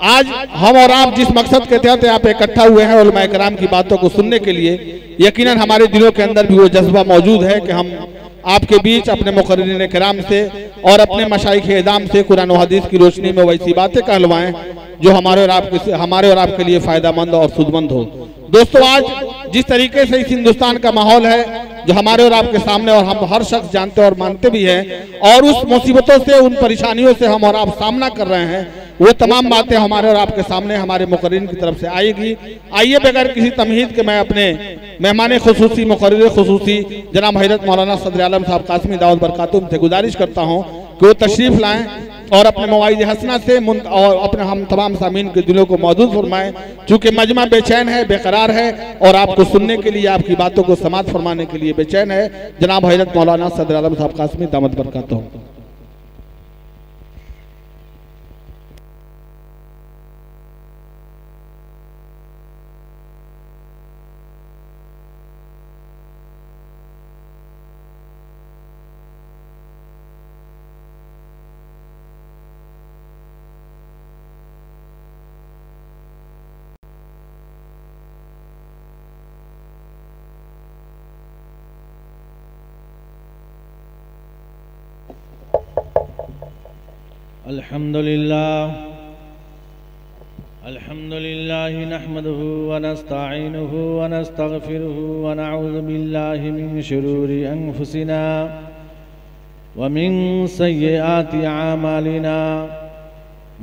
आज हम और आप जिस मकसद के तहत यहाँ पे इकट्ठा हुए हैं उलमा कराम की बातों को सुनने के लिए, यकीनन हमारे दिलों के अंदर भी वो जज्बा मौजूद है कि हम आपके बीच अपने मुकर्रिरीन किराम से और अपने मशाइख एदाम से कुरान और हदीस की रोशनी में वैसी बातें कहलवाएं जो हमारे और आपके लिए फायदेमंद और सुदमंद हो। दोस्तों, आज जिस तरीके से इस हिंदुस्तान का माहौल है जो हमारे और आपके सामने और हम हर शख्स जानते और मानते भी हैं, और उस मुसीबतों से, उन परेशानियों से हम और आप सामना कर रहे हैं, वो तमाम बातें हमारे और आपके सामने हमारे मुकर्रिरीन की तरफ से आएगी। आइए बगैर किसी तमहीद के मैं अपने मेहमान खुसूसी, मुकर्रिर खुसूसी जनाब हज़रत मौलाना सदर आलम साहब कासमी दावत बरकातुहू से गुजारिश करता हूँ कि वो तशरीफ़ लाएँ और अपने मवाइज़ हसना से और अपने हम तमाम सामीन के दिलों को मौजूद फरमाएं। चूँकि मजमा बेचैन है, बेकरार है और आपको सुनने के लिए, आपकी बातों को समाअत फरमाने के लिए बेचैन है। जनाब हज़रत मौलाना सदर आलम साहब कासमी दावत बरकातुहू। अल्हम्दुलिल्लाह नहमदुहु व नस्तईनुहु व नस्तगफिरुहु व नऊज़ु बिल्लाहि मिन शुरूरि अनफुसिना व मिन सय्यिआति अमालिना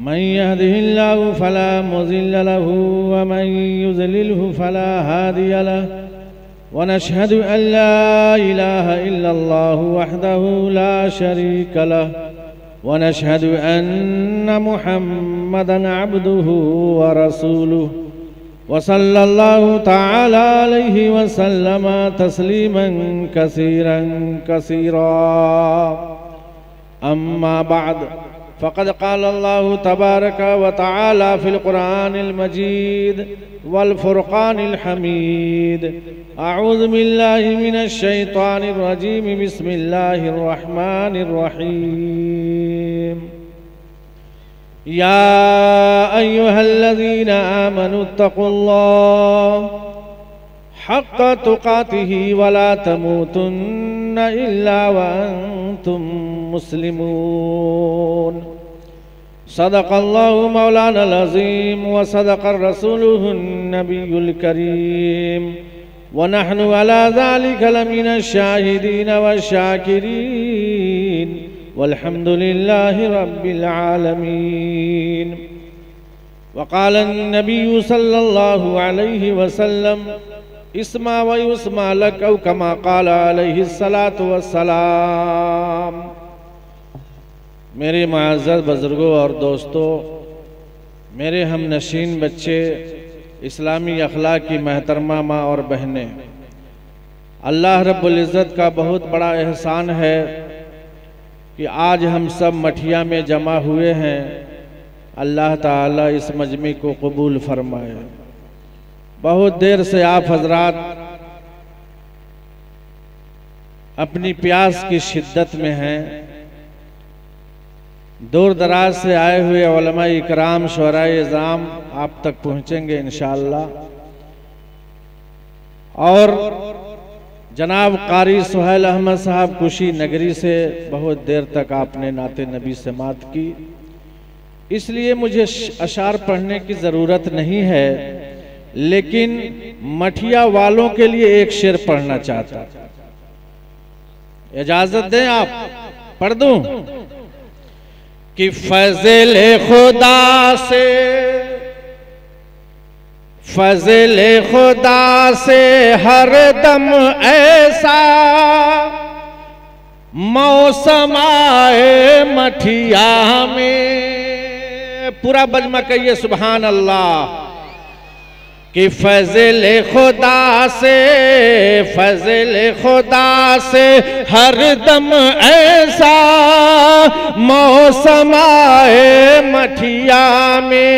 मन यहदिहिल्लाहु फला मुज़िल्ल लहु व मन युज़लिलहु फला हादिय लहु व नशहदु अन ला इलाहा इल्लल्लाहु वहदहु ला शरीका लहु व नशहदु अन्न मुहम्मदन अब्दुहु व रसूलुहु व सल्लल्लाहु तआला अलैहि व सल्लम तस्लीमन कसीरन कसीरा। अम्मा बाद फ़क़द क़ाल अल्लाहु तबारक व तआला फ़िल क़ुरानिल मजीद वल फ़ुरक़ानिल हमीद। अऊज़ु बिल्लाहि मिनश शैतानिर रजीम। बिस्मिल्लाहिर रहमानिर रहीम। या अय्युहल्लज़ीना आमनुत्तक़ुल्लाह हक़्क़ तुक़ातिही वला तमूतुन्न इल्ला व अंतुम मुस्लिमून। सदक़ल्लाहु मौलानल अज़ीम व सदक़र रसूलुहुन नबियुल करीम व नहनु अला ज़ालिका लमिनश शाहिदीन व शाकिरीन वल्हम्दुलिल्लाहि रब्बिल आलमीन। वक़ाल नबी सल्लल्लाहु अलैहि वसल्लम इस्मा व युस्मा लक औ कमा क़ाल अलैहिस्सलातु वस्सलाम। मेरे मुअज़्ज़ज़ बुज़ुर्गों और दोस्तों, मेरे हम नशीन बच्चे, इस्लामी अखलाक की महतरमा माँ और बहनें, अल्लाह रब्बुल इज़्ज़त का बहुत बड़ा एहसान है कि आज हम सब मठिया में जमा हुए हैं। अल्लाह ताला इस मजमे को कबूल फरमाए। बहुत देर से आप हजरात अपनी प्यास की शिद्दत में हैं। दूर दराज से आए हुए उलमा इकराम, शुअराए इज़ाम आप तक पहुँचेंगे इंशाअल्लाह। और जनाब कारी सुहैल अहमद साहब कुशी नगरी से बहुत देर तक आपने नाते नबी से मात की, इसलिए मुझे अशार पढ़ने की ज़रूरत नहीं है, लेकिन मठिया वालों के लिए एक शेर पढ़ना चाहता। इजाज़त दें आप पढ़ दूं कि फज़ले खुदा से, फज़ले खुदा से हर दम ऐसा मौसम आए मठिया में। पूरा बजमा कहिए सुभान अल्लाह। कि फज़ले खुदा से, फज़ले खुदा से हर दम ऐसा मौसम आए मठिया में।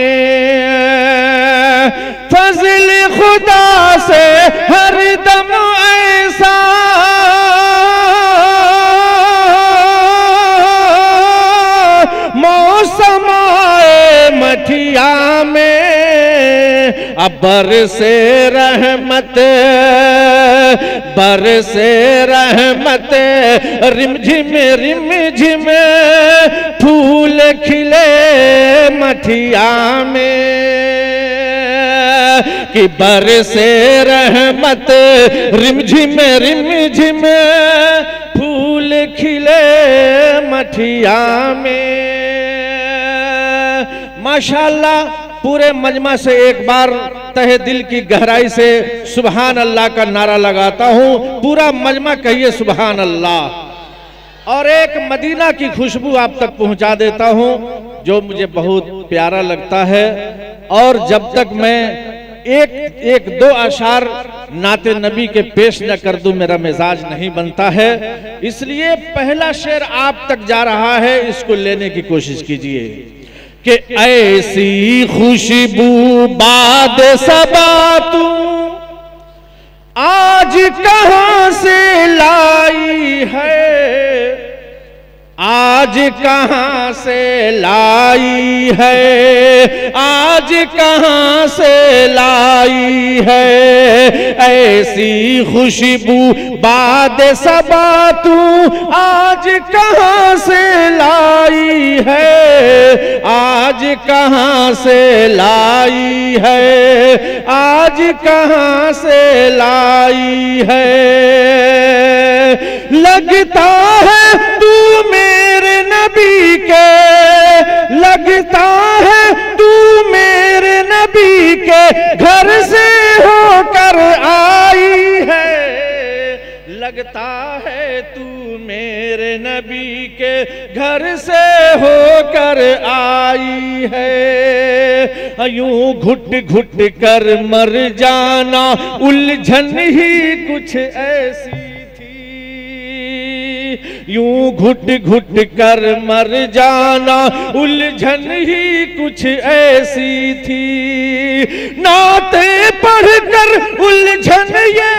फज़ले खुदा से हर दम ऐसा मौसम आए मठिया बरसे रहमत रिमझिम रिमझिम फूल खिले मठिया में कि बरसे रहमत रिमझिम रिमझिम फूल खिले मठिया में। माशाअल्लाह पूरे मजमा से एक बार तहे दिल की गहराई से सुभान अल्लाह का नारा लगाता हूं। पूरा मजमा कहिए सुभान अल्लाह। और एक मदीना की खुशबू आप तक पहुंचा देता हूं जो मुझे बहुत प्यारा लगता है। और जब तक मैं एक दो अशार नाते नबी के पेश न कर दूं मेरा मिजाज नहीं बनता है, इसलिए पहला शेर आप तक जा रहा है, इसको लेने की कोशिश कीजिए कि ऐसी खुशबू बाद सबा तू आज कहां से लाई है, आज कहां से लाई है, आज कहां से लाई है। ऐसी खुशबू बाद सबा तू आज कहां से लाई है, आज कहां से लाई है, आज कहां से लाई है। लगता है तू मेरे नबी के, लगता है तू मेरे नबी के घर से होकर आई है, लगता है तू मेरे नबी के घर से होकर आई है। यूं घुट घुट कर मर जाना उलझन ही कुछ ऐसी, यूं घुट घुट कर मर जाना उलझन ही कुछ ऐसी थी। नाते पढ़कर उलझन ये,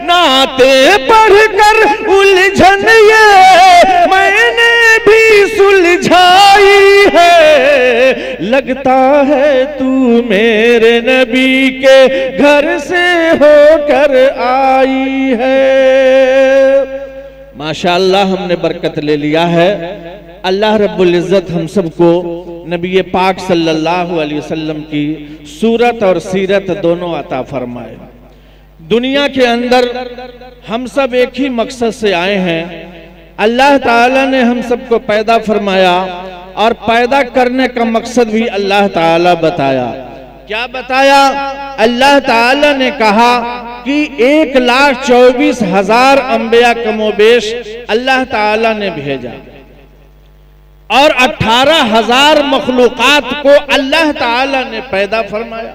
नाते पढ़कर उलझन ये मैंने भी सुलझाई है। लगता है तू मेरे नबी के घर से होकर आई है। माशाअल्लाह हमने बरकत ले लिया है। अल्लाह रब्बुल इज्जत हम सबको नबी पाक सल्लल्लाहु अलैहि वसल्लम की सूरत और सीरत दोनों अता फरमाए। दुनिया के अंदर हम सब एक ही मकसद से आए हैं। अल्लाह ताला ने हम सबको पैदा फरमाया और पैदा करने का मकसद भी अल्लाह ताला बताया। क्या बताया? अल्लाह ताला ने कहा कि 1,24,000 अंबिया कमोबेश अल्लाह ताला ने भेजा और 18,000 मखलूकात को अल्लाह ताला ने पैदा फरमाया।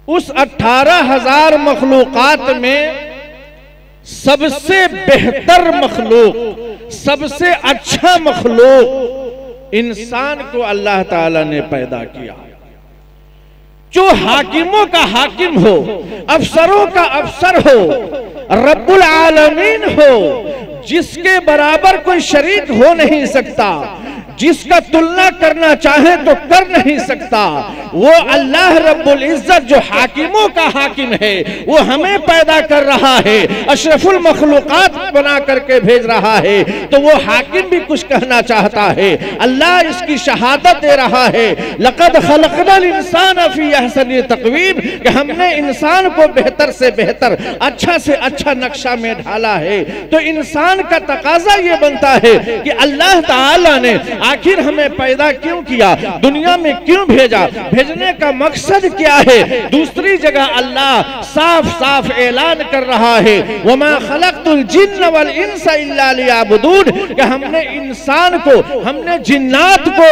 उस 18,000 मखलूकात में सबसे बेहतर मखलूक, सबसे अच्छा मखलूक इंसान को अल्लाह ताला ने पैदा किया, जो हाकिमों का हाकिम हो, अफसरों का अफसर हो, रब्बुल आलमीन हो, जिसके बराबर कोई शरीक हो नहीं सकता, जिसका तुलना करना चाहे तो कर नहीं सकता, वो अल्लाह रब्बुल इज्जत जो हाकिमों का हाकिम है, वो हमें पैदा कर रहा है, अशरफुल मखलूकात बना करके भेज रहा है। तो वो हाकिम भी कुछ कहना चाहता है। अल्लाह इसकी शहादत दे रहा है, लक़द खलक़नल इंसान फी अहसनी तक़वीम, कि हमने इंसान को बेहतर से बेहतर, अच्छा से अच्छा नक्शा में ढाला है। तो इंसान का तकाजा ये बनता है कि अल्लाह ताला ने आखिर हमें पैदा क्यों किया, दुनिया में क्यों भेजा, भेजने का मकसद क्या है। दूसरी जगह अल्लाह साफ साफ ऐलान कर रहा है, वमा खलक़तुल जिन्न वल इंसा इल्ला लियअबुदून, कि हमने इंसान को, हमने जिन्नात को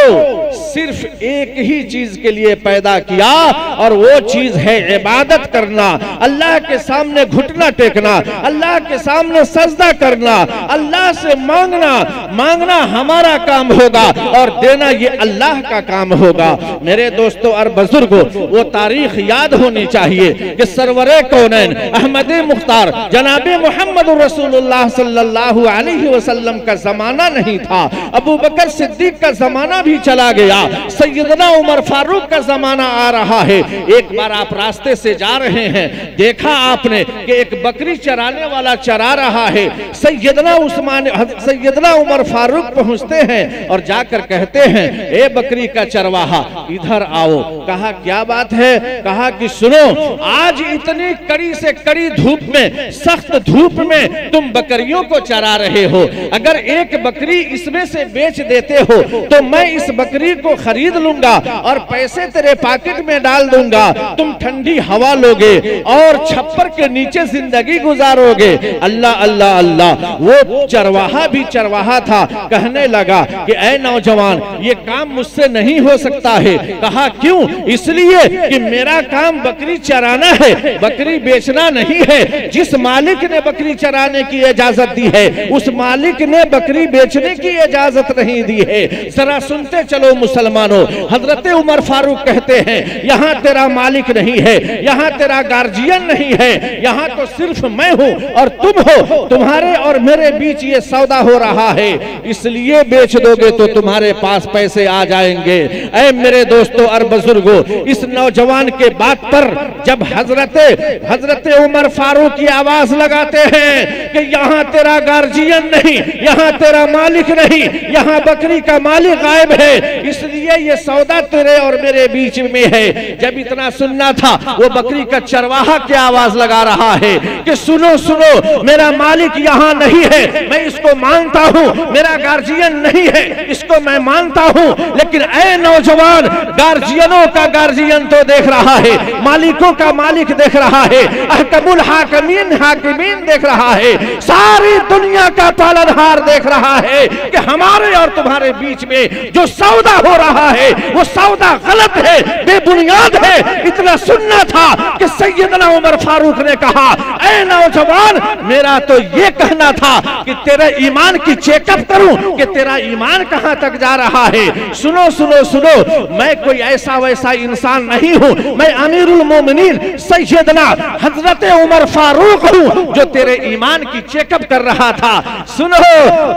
सिर्फ एक ही चीज के लिए पैदा किया, और वो चीज है इबादत करना, अल्लाह के सामने घुटना टेकना, अल्लाह के सामने सजदा करना, अल्लाह से मांगना। मांगना हमारा काम होगा और देना ये अल्लाह का काम होगा। मेरे दोस्तों और बुजुर्गों, वो तारीख याद होनी चाहिए कि सरवरे कौनैन अहमद मुख्तार जनाब मोहम्मद रसूलुल्लाह सल्लल्लाहु अलैहि वसल्लम का जमाना नहीं था, अबू बकर सिद्दीक का जमाना भी चला गया, सैयदना उमर फारूक का जमाना आ रहा है। एक बार आप रास्ते से जा रहे हैं, देखा आपने कि एक बकरी चराने वाला चरा रहा है। सैयदना उमर फारूक पहुंचते हैं और जाकर कहते हैं, ए बकरी का चरवाहा इधर आओ। कहा क्या बात है? कहा कि सुनो, आज इतनी कड़ी से कड़ी धूप में, सख्त धूप में तुम बकरियों को चरा रहे हो, अगर एक बकरी इसमें से बेच देते हो तो मैं इस बकरी को खरीद लूंगा और पैसे तेरे पॉकेट में डाल दूंगा, तुम ठंडी हवा लोगे और छप्पर के नीचे जिंदगी गुजारोगे। अल्लाह अल्लाह अल्लाह। वो चरवाहा भी चरवाहा था, कहने लगा कि ऐ नौजवान, ये काम मुझसे नहीं हो सकता है। कहा क्यों? इसलिए कि मेरा काम बकरी चराना है, बकरी बेचना नहीं है। जिस मालिक ने बकरी चराने की इजाजत दी है, उस मालिक ने बकरी बेचने की इजाजत नहीं दी है। जरा सुनते चलो मुसलमानों, हजरत उमर फारूक कहते हैं, यहाँ तेरा मालिक नहीं है, यहाँ तेरा गार्जियन नहीं है, यहाँ तो सिर्फ मैं हूँ और तुम हो, तुम्हारे और मेरे बीच ये सौदा हो रहा है, इसलिए बेच दोगे तो तुम्हारे पास पैसे आ जाएंगे। ऐ मेरे दोस्तों और बुजुर्गों, इस नौजवान के बात पर जब हजरत उमर फारूक की आवाज लगाते हैं कि यहाँ तेरा गार्जियन नहीं, यहाँ तेरा मालिक नहीं, यहाँ बकरी का मालिक गायब है, इसलिए ये सौदा तेरे और मेरे बीच में है। जब इतना सुनना था, वो बकरी का चरवाहा क्या आवाज लगा रहा है कि सुनो सुनो, मेरा मालिक यहाँ नहीं है, मैं इसको मानता हूँ, मेरा गार्जियन नहीं है, इसको मैं मानता हूँ, लेकिन ऐ नौजवान, गार्जियनों का गार्जियन तो देख रहा है, मालिकों का मालिक देख रहा है, अहकमुल हाकिमीन हाकिमीन देख रहा है, सारी दुनिया का पालनहार देख रहा है कि हमारे और तुम्हारे बीच में जो सौदा हो रहा है वो सौदा गलत है, बेबुनियाद है। इतना सुनना था कि सैयदना उमर फारूक ने कहा, ऐ नौजवान, मेरा तो ये कहना था कि तेरे ईमान की चेकअप करूं कि तेरा ईमान कहां तक जा रहा है। सुनो सुनो सुनो, मैं कोई ऐसा वैसा इंसान नहीं हूं, मैं अमीरुल मोमिनीन सैयदना हजरत उमर फारूक हूं जो तेरे ईमान की चेकअप कर रहा था। सुनो,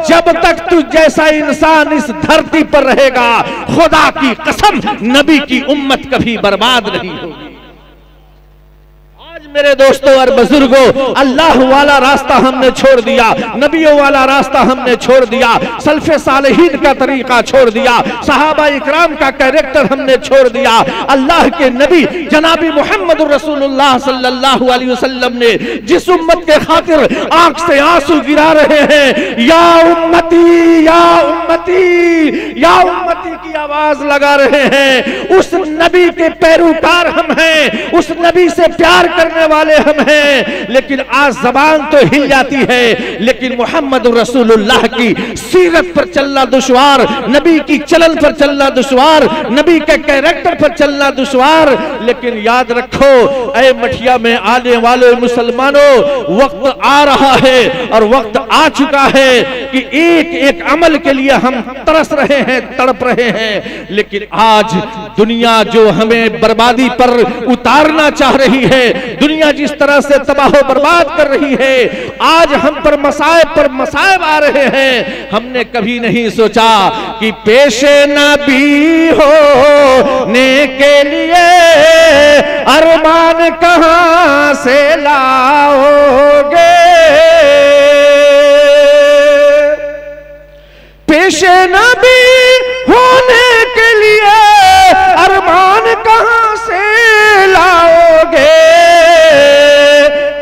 जब तक तू जैसा इंसान इस धरती पर रहेगा, खुदा की कसम नबी की उम्मत कभी बर्बाद नहीं होगी। मेरे दोस्तों और बुजुर्गों, अल्लाह वाला रास्ता हमने छोड़ दिया, नबियों वाला रास्ता हमने छोड़ दिया, सल्फे सालेहीन का तरीका छोड़ दिया, सहाबा इकराम का कैरेक्टर हमने छोड़ दिया। अल्लाह के नबी जनाबी मोहम्मद रसूलुल्लाह सल्लल्लाहु अलैहि वसल्लम ने जिस उम्मत के खातिर आंख से आंसू गिरा रहे हैं, या उम्मती या उम्मती या उम्मती की आवाज लगा रहे हैं, उस नबी के पैरोकार हम हैं, उस नबी से प्यार करने वाले हम हैं। लेकिन आज जबान तो हिल जाती है, लेकिन मोहम्मद रसूलुल्लाह की सीरत पर चलना दुश्वार, नबी की चलन पर चलना दुश्वार, नबी के कैरेक्टर पर चलना दुश्वार। लेकिन याद रखो ऐ मठिया में आने वाले मुसलमानों, वक्त आ रहा है और वक्त आ चुका है कि एक एक अमल के लिए हम तरस रहे हैं, तड़प रहे हैं। लेकिन आज दुनिया जो हमें बर्बादी पर उतारना चाह रही है, दुनिया जिस तरह से तबाह बर्बाद कर रही है, आज हम पर मसाइब आ रहे हैं। हमने कभी नहीं सोचा कि पेशे नबी होने के लिए अरमान कहां से लाओगे, पेशे नबी होने के लिए अरमान कहां से लाओगे,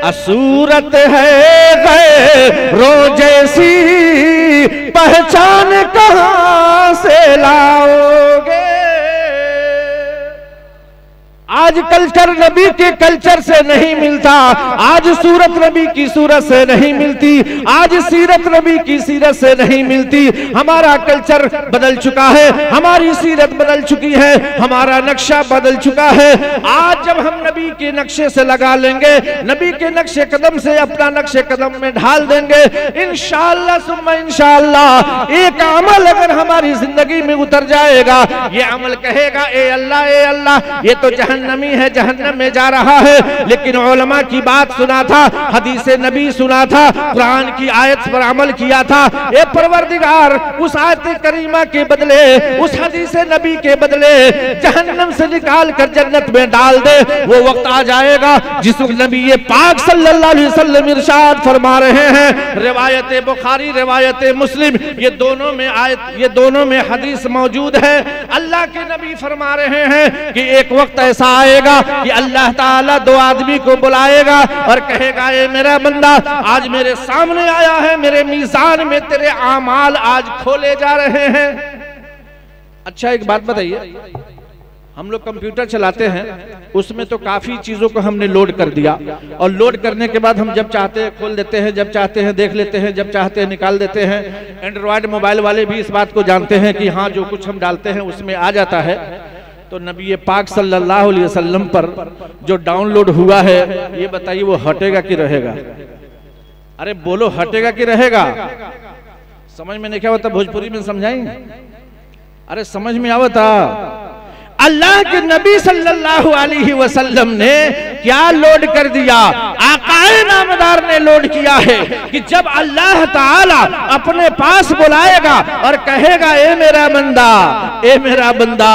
असूरत है गैरों जैसी पहचान कहां से लाओगे। आज कल्चर नबी के कल्चर से नहीं मिलता, आज सूरत नबी की सूरत से नहीं मिलती, आज सीरत नबी की सीरत से नहीं मिलती। हमारा कल्चर बदल चुका है, हमारी सीरत बदल चुकी है, हमारा नक्शा बदल चुका है। आज जब हम नबी के नक्शे से लगा लेंगे, नबी के नक्शे कदम से अपना नक्शे कदम में ढाल देंगे, इंशाअल्लाह सुम्मा इंशाअल्लाह एक अमल अगर हमारी जिंदगी में उतर जाएगा, ये अमल कहेगा ए अल्लाह ये तो जहन्नमी है, जहन्नम में जा रहा है। लेकिन उलमा की बात सुना था, हदीस नबी सुना था, कुरान की आयत पर अमल किया था। ए परवरदिगार, उस आयत करीमा के बदले, उस हदीस नबी के बदले जहन्नम से निकाल कर जन्नत में डाल दे। वो वक्त आ जाएगा जिस नबी ये पाक सल्लल्लाहु अलैहि वसल्लम इरशाद फरमा रहे हैं, रिवायत बुखारी रिवायत मुस्लिम, ये दोनों में आयत, ये दोनों में हदीस मौजूद है। अल्लाह के नबी फरमा रहे हैं कि एक वक्त ऐसा आएगा कि अल्लाह ताला दो आदमी को बुलाएगा और कहेगा ए मेरा बंदा, आज मेरे सामने आया है, मेरे मीज़ान में तेरे आमाल आज खोले जा रहे हैं। अच्छा एक बात बताइए, हम लोग कंप्यूटर चलाते हैं, उसमें तो काफी चीजों को हमने लोड कर दिया, और लोड करने के बाद हम जब चाहते हैं खोल देते हैं, जब चाहते हैं देख लेते हैं, जब चाहते हैं निकाल देते हैं। एंड्रॉयड मोबाइल वाले भी इस बात को जानते हैं कि हाँ जो कुछ हम डालते हैं उसमें आ जाता है। तो नबी पाक सल्लल्लाहु अलैहि वसल्लम पर जो डाउनलोड हुआ है, ये बताइए वो हटेगा कि रहेगा? अरे बोलो, हटेगा कि रहेगा? समझ में नहीं क्या होता? भोजपुरी में समझाएंगे? अरे समझ में आवता? अल्लाह के नबी सल्लल्लाहु अलैहि वसल्लम ने क्या लोड कर दिया? आकाए नामदार ने लोड किया है कि जब अल्लाह ताला अपने पास बुलाएगा और कहेगा ए मेरा बंदा, ए मेरा बंदा,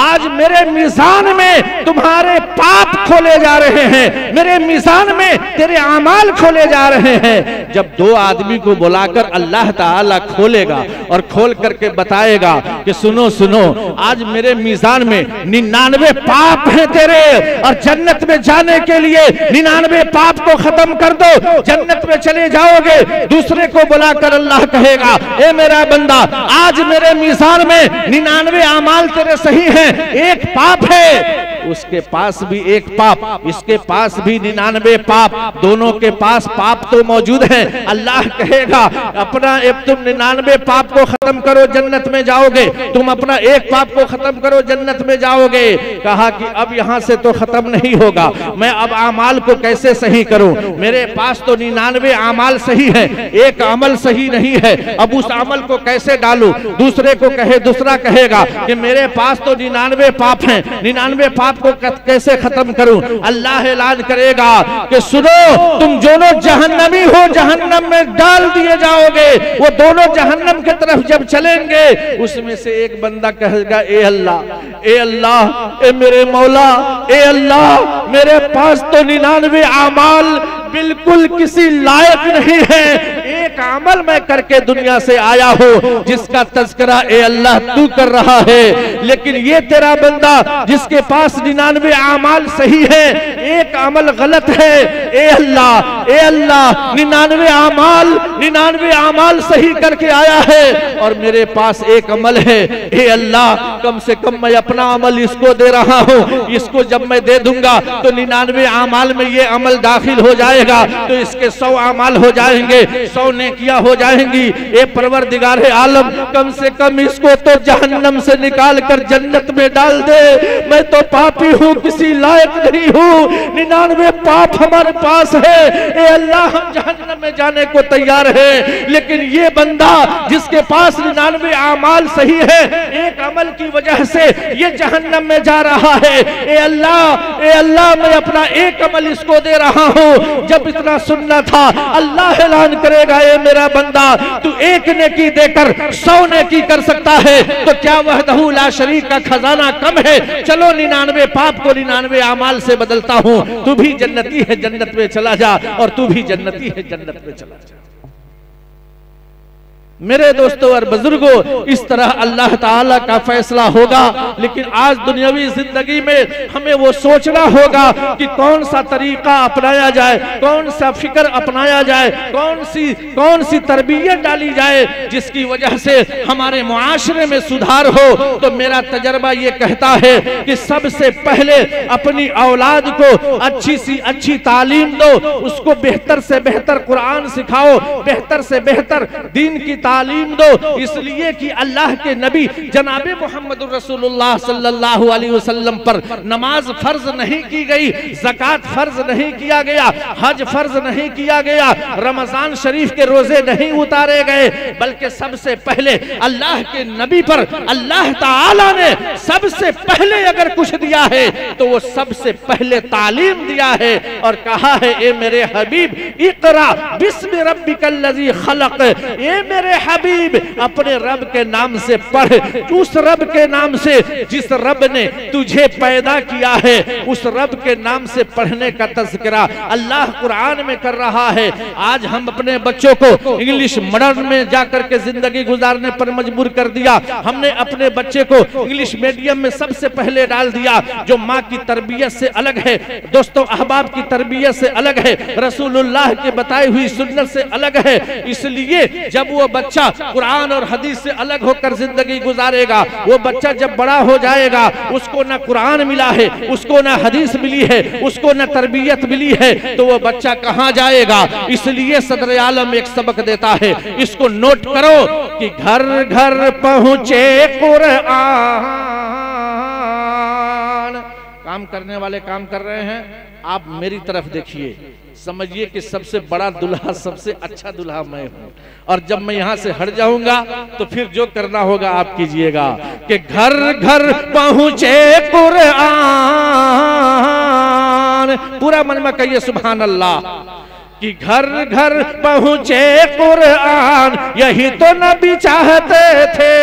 आज मेरे मीज़ान में तुम्हारे पाप खोले जा रहे हैं, मेरे मीज़ान में तेरे आमाल खोले जा रहे हैं। जब दो आदमी को बुलाकर अल्लाह ताला खोलेगा और खोल करके बताएगा कि सुनो सुनो, आज मेरे मीज़ान में 99 पाप हैं तेरे, और जन्नत में जाने के लिए 99 पाप को खत्म कर दो, जन्नत में चले जाओगे। दूसरे को बुलाकर अल्लाह कहेगा ए मेरा बंदा, आज मेरे मीज़ान में 99 आमाल तेरे सही हैं, एक पाप है, उसके पास भी एक पाप, इसके पास भी 99 पाप, दोनों के पास पाप तो मौजूद है। अल्लाह कहेगा अपना तुम 99 पाप को खत्म करो, जन्नत में जाओगे, तुम अपना एक पाप को खत्म करो, जन्नत में जाओगे। कहा कि अब यहां से तो खत्म नहीं होगा, मैं अब आमाल को कैसे सही करूं? मेरे पास तो 99 आमाल सही है, एक अमल सही नहीं है, अब उस अमल को कैसे डालूं? दूसरे को कहे, दूसरा कहेगा कि मेरे पास तो 99 पाप हैं, 99 पाप को कैसे खत्म करूं? अल्लाह ऐलान करेगा कि सुनो, तुम दोनों जहन्नमी हो, जहन्नम में डाल दिए जाओगे। वो दोनों जहन्नम की तरफ जब चलेंगे, उसमें से एक बंदा कहेगा ए अल्लाह, ए अल्लाह, ए मेरे मौला, ए अल्लाह, मेरे पास तो 99 आमाल बिल्कुल किसी लायक नहीं है, एक अमल मैं करके दुनिया से आया हूं जिसका तज़किरा ए अल्लाह तू कर रहा है। लेकिन ये तेरा बंदा जिसके पास 99 आमाल सही है, एक अमल गलत है, ए अल्लाह, ए अल्लाह, 99 आमाल सही करके आया है और मेरे पास एक अमल है, ए अल्लाह, कम से कम मैं अपना अमल इसको दे रहा हूं, इसको जब मैं दे दूंगा तो 99 आमाल में ये अमल दाखिल हो जाए, तो इसके 100 अमाल हो जाएंगे, 100 नेकियां हो जाएंगी। ए परवरदिगार आलम, कम से कम इसको तो जहन्नम से निकाल कर जन्नत में डाल दे, मैं तो पापी हूँ, किसी लायक नहीं हूँ, 99 पाप हमारे पास है। ए अल्लाह, हम जहन्नम में जाने को तैयार है, लेकिन ये बंदा जिसके पास 99 अमाल सही है, एक अमल की वजह से ये जहन्नम में जा रहा है। ए अल्लाह, ए अल्लाह, मैं अपना एक अमल इसको दे रहा हूँ। जब इतना सुनना था, अल्लाह ऐलान करेगा ए मेरा बंदा, तू एक नेकी देकर 100 नेकी कर सकता है, तो क्या वहदहू ला शरीक का खजाना कम है? चलो 99 पाप को 99 अमाल से बदलता हूं, तू भी जन्नती है, जन्नत में चला जा, और तू भी जन्नती है, जन्नत में चला जा। मेरे दोस्तों और बुजुर्गों, इस तरह अल्लाह ताला का फैसला होगा। लेकिन आज दुनियावी जिंदगी में हमें वो सोचना होगा कि कौन सा तरीका अपनाया जाए, कौन सा फिक्र अपनाया जाए, कौन सी तरबियत डाली जाए जिसकी वजह से हमारे मुआशरे में सुधार हो। तो मेरा तजर्बा ये कहता है कि सबसे पहले अपनी औलाद को अच्छी सी अच्छी तालीम दो, उसको बेहतर से बेहतर कुरान सिखाओ, बेहतर से बेहतर दीन की तालीम दो। इसलिए कि अल्लाह के नबी जनाबे मोहम्मद रसूलुल्लाह सल्लल्लाहु अलैहि वसल्लम पर नमाज फर्ज नहीं की गई, ज़कात फर्ज नहीं किया गया, हज फर्ज नहीं किया गया, रमजान शरीफ के रोजे नहीं उतारे गए, बल्कि सबसे पहले अल्लाह के नबी पर अल्लाह ताला ने सबसे पहले अगर कुछ दिया है तो वो सबसे पहले तालीम दिया है और कहा है, ए मेरे हबीब इक़रा बिस्मि रब्बिकल्लज़ी खलक़, ए मेरे हबीब अपने रब के नाम से पढ़, उस रब के नाम से जिस रब ने तुझे पैदा किया है, उस रब के नाम से पढ़ने का तज़किरा अल्लाह कुरान में कर रहा है। आज हम अपने बच्चों को इंग्लिश मॉडर्न में जाकर के जिंदगी गुजारने पर मजबूर कर दिया। हमने अपने बच्चे को इंग्लिश मीडियम में सबसे पहले डाल दिया, जो माँ की तरबियत से अलग है, दोस्तों अहबाब की तरबियत से अलग है, रसूलुल्लाह की बताई हुई सुन्नत से अलग है। इसलिए जब वो बच्चा कुरान और हदीस से अलग होकर जिंदगी गुजारेगा, वो बच्चा जब बड़ा हो जाएगा उसको ना कुरान मिला है, उसको ना हदीस मिली है, उसको ना तरबियत मिली है, तो वो बच्चा कहाँ जाएगा। इसलिए सदर आलम एक सबक देता है, इसको नोट करो कि घर घर पहुंचे कुरान। काम करने वाले काम कर रहे हैं, आप मेरी तरफ देखिए, समझिए कि सबसे बड़ा दुल्हा, सबसे अच्छा दुल्हा मैं हूं। और जब मैं यहां से हट जाऊंगा तो फिर जो करना होगा आप कीजिएगा कि घर घर पहुंचे कुरान। पूरा मन में कहिए सुभान अल्लाह, कि घर घर पहुंचे कुरान, यही तो नबी चाहते थे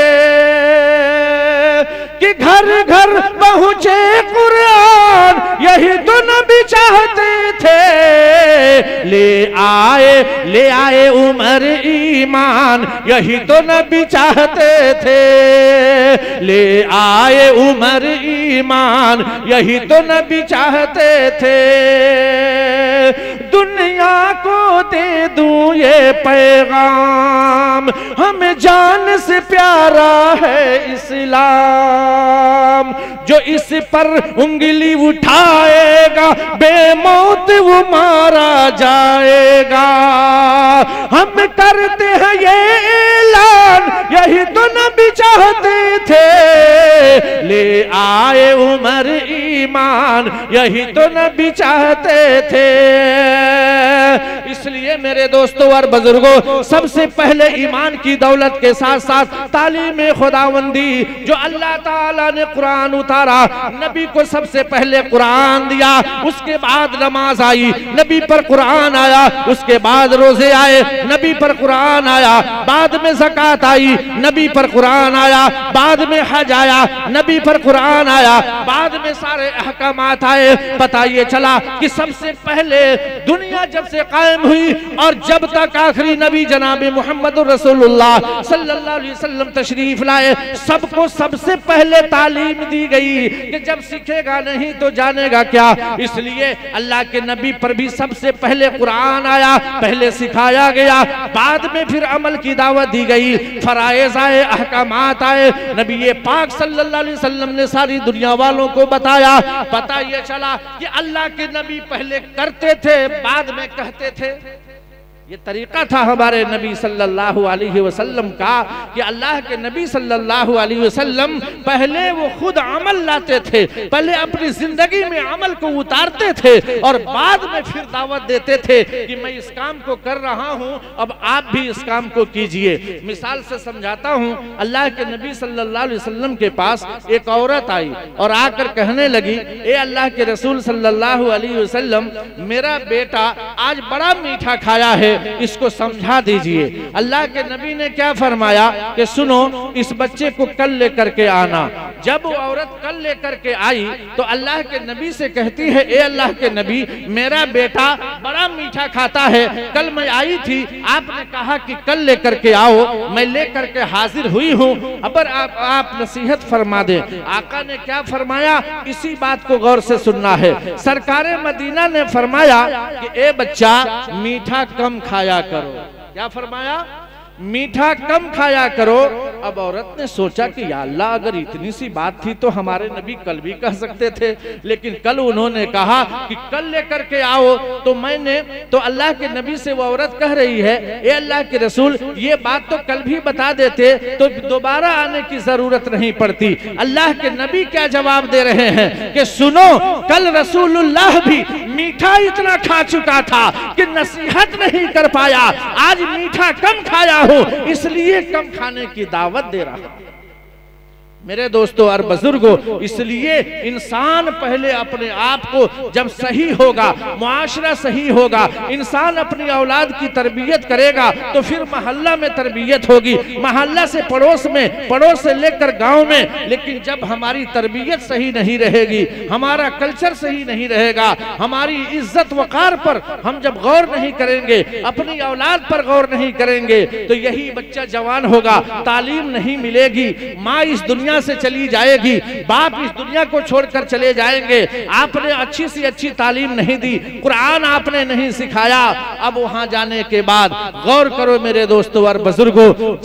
कि घर घर पहुंचे कुरान, यही तो नबी चाहते थे। ले आए उमर ईमान, यही तो नबी चाहते थे। ले आए उमर ईमान, यही तो नबी चाहते थे। दुनिया को दे दूं ये पैगाम, हमें जान से प्यारा है इस्लाम। जो इस पर उंगली उठाएगा बेमौत वो मारा जाएगा। हम करते हैं ये ऐलान, यही तो नबी चाहते थे। ले आए उमर ईमान, यही तो नबी चाहते थे। इसलिए मेरे दोस्तों और बुजुर्गों, सबसे पहले ईमान की दौलत के साथ साथ तालीम खुदावंदी, जो अल्लाह ताला ने कुरान उतारा, नबी को सबसे पहले कुरान दिया, उसके बाद नमाज आई, नबी पर कुरान आया, उसके बाद रोजे आए, नबी पर कुरान आया, बाद में ज़कात आई, नबी पर कुरान आया, बाद में हज आया, नबी पर कुरान आया, बाद में सारे अहकामात आए। पता ये चला कि सबसे पहले दुनिया जब से कायम हुई और जब तक आखिरी नबी जनाबे मोहम्मद रसूलुल्लाह सल्लल्लाहु अलैहि वसल्लम तशरीफ लाए, सबको सबसे पहले तालीम दी गई कि जब सीखेगा नहीं तो जानेगा क्या। इसलिए अल्लाह के नबी पर भी सबसे पहले कुरान आया, पहले सिखाया गया, बाद में फिर अमल की दावत दी गई, फराइज़ आए, अहकामात आए, नबी पाक सल्लल्लाहु अलैहि वसल्लम ने सारी दुनिया वालों को बताया। पता ये चला कि अल्लाह के नबी पहले करते थे, बाद में कहते थे। ये तरीका था हमारे नबी सल्लल्लाहु अलैहि वसल्लम का कि अल्लाह के नबी सल्लल्लाहु अलैहि वसल्लम पहले वो खुद अमल लाते थे, पहले अपनी जिंदगी में अमल को उतारते थे और बाद में फिर दावत देते थे कि मैं इस काम को कर रहा हूं, अब आप भी इस काम को कीजिए। मिसाल से समझाता हूं, अल्लाह के नबी सल्लल्लाहु अलैहि वसल्लम के पास एक औरत आई और आकर कहने लगी, ए अल्लाह के रसूल सल्लल्लाहु अलैहि वसल्लम, मेरा बेटा आज बड़ा मीठा खाया है इसको समझा दीजिए। अल्लाह के नबी ने क्या फरमाया कि सुनो, इस बच्चे को कल लेकर के आना। जब वो औरत कल लेकर के आई तो अल्लाह के नबी से कहती है, ए अल्लाह के नबी, मेरा बेटा बड़ा मीठा खाता है, कल मैं आई थी, आपने कहा कि कल लेकर के आओ, मैं लेकर के हाजिर हुई हूँ, अब आप नसीहत फरमा दे। आका ने क्या फरमाया, इसी बात को गौर से सुनना है। सरकारे मदीना ने फरमाया कि ए बच्चा, मीठा कम खाया करो। क्या फरमाया? मीठा कम खाया करो। अब औरत ने सोचा कि या अल्लाह, अगर इतनी सी बात थी तो हमारे नबी कल भी कह सकते थे, लेकिन कल उन्होंने कहा कि कल लेकर के आओ, तो मैंने तो अल्लाह के नबी से वो औरत कह रही है, ए अल्लाह के रसूल, ये बात तो कल भी बता देते तो दोबारा आने की जरूरत नहीं पड़ती। अल्लाह के नबी क्या जवाब दे रहे हैं कि सुनो, कल रसूलुल्लाह भी मीठा इतना खा चुका था कि नसीहत नहीं कर पाया, आज मीठा कम खाया हो, इसलिए कम खाने की दावत दे रहा हूं। मेरे दोस्तों और बुजुर्गों, इसलिए इंसान पहले अपने आप को जब सही होगा, मुआशरा सही होगा, इंसान अपनी औलाद की तरबियत करेगा तो फिर मोहल्ला में तरबियत होगी, मोहल्ला से पड़ोस में, पड़ोस से लेकर गांव में। लेकिन जब हमारी तरबियत सही नहीं रहेगी, हमारा कल्चर सही नहीं रहेगा, हमारी इज्जत वकार पर हम जब गौर नहीं करेंगे, अपनी औलाद पर गौर नहीं करेंगे, तो यही बच्चा जवान होगा, तालीम नहीं मिलेगी, माँ इस दुनिया से चली जाएगी, बाप इस दुनिया को छोड़कर चले जाएंगे। आपने अच्छी से अच्छी तालीम नहीं दी, कुरान आपने नहीं सिखाया। अब वहां जाने के बाद गौर करो मेरे दोस्तों और बुजुर्गों,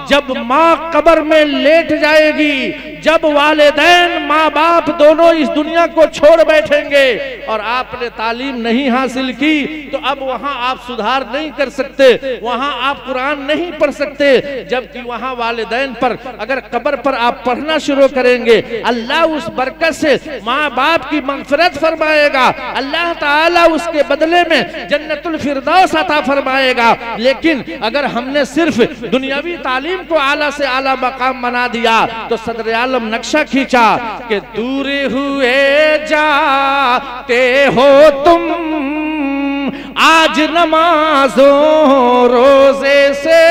जब माँ कब्र में लेट जाएगी, जब वालिदैन माँ बाप दोनों इस दुनिया को छोड़ बैठेंगे और आपने तालीम नहीं हासिल की, तो अब वहां आप सुधार नहीं कर सकते, वहां आप कुरान नहीं पढ़ सकते। जबकि वहां वालिदैन पर अगर कब्र पर आप पढ़ना शुरू करेंगे, अल्लाह उस बरकत से माँ बाप की मगफिरत फरमाएगा, अल्लाह ताला उसके बदले में जन्नतुल फिरदौस अता फरमाएगा। लेकिन अगर हमने सिर्फ दुनियावी तालीम को आला से आला मकाम बना दिया, तो सदर आलम नक्शा खींचा कि दूर हुए जाते हो तुम आज नमाजों रोजे से,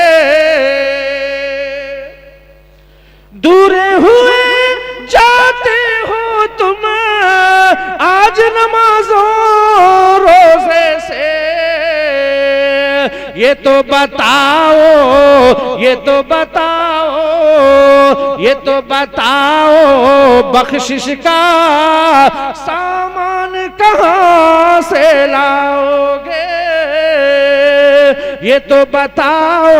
दूर हुए जाते हो तुम आज नमाजों रोजे से। ये तो बताओ, ये तो बताओ, ये तो बताओ, बख्शिश का सामान कहाँ से लाओगे? ये तो बताओ,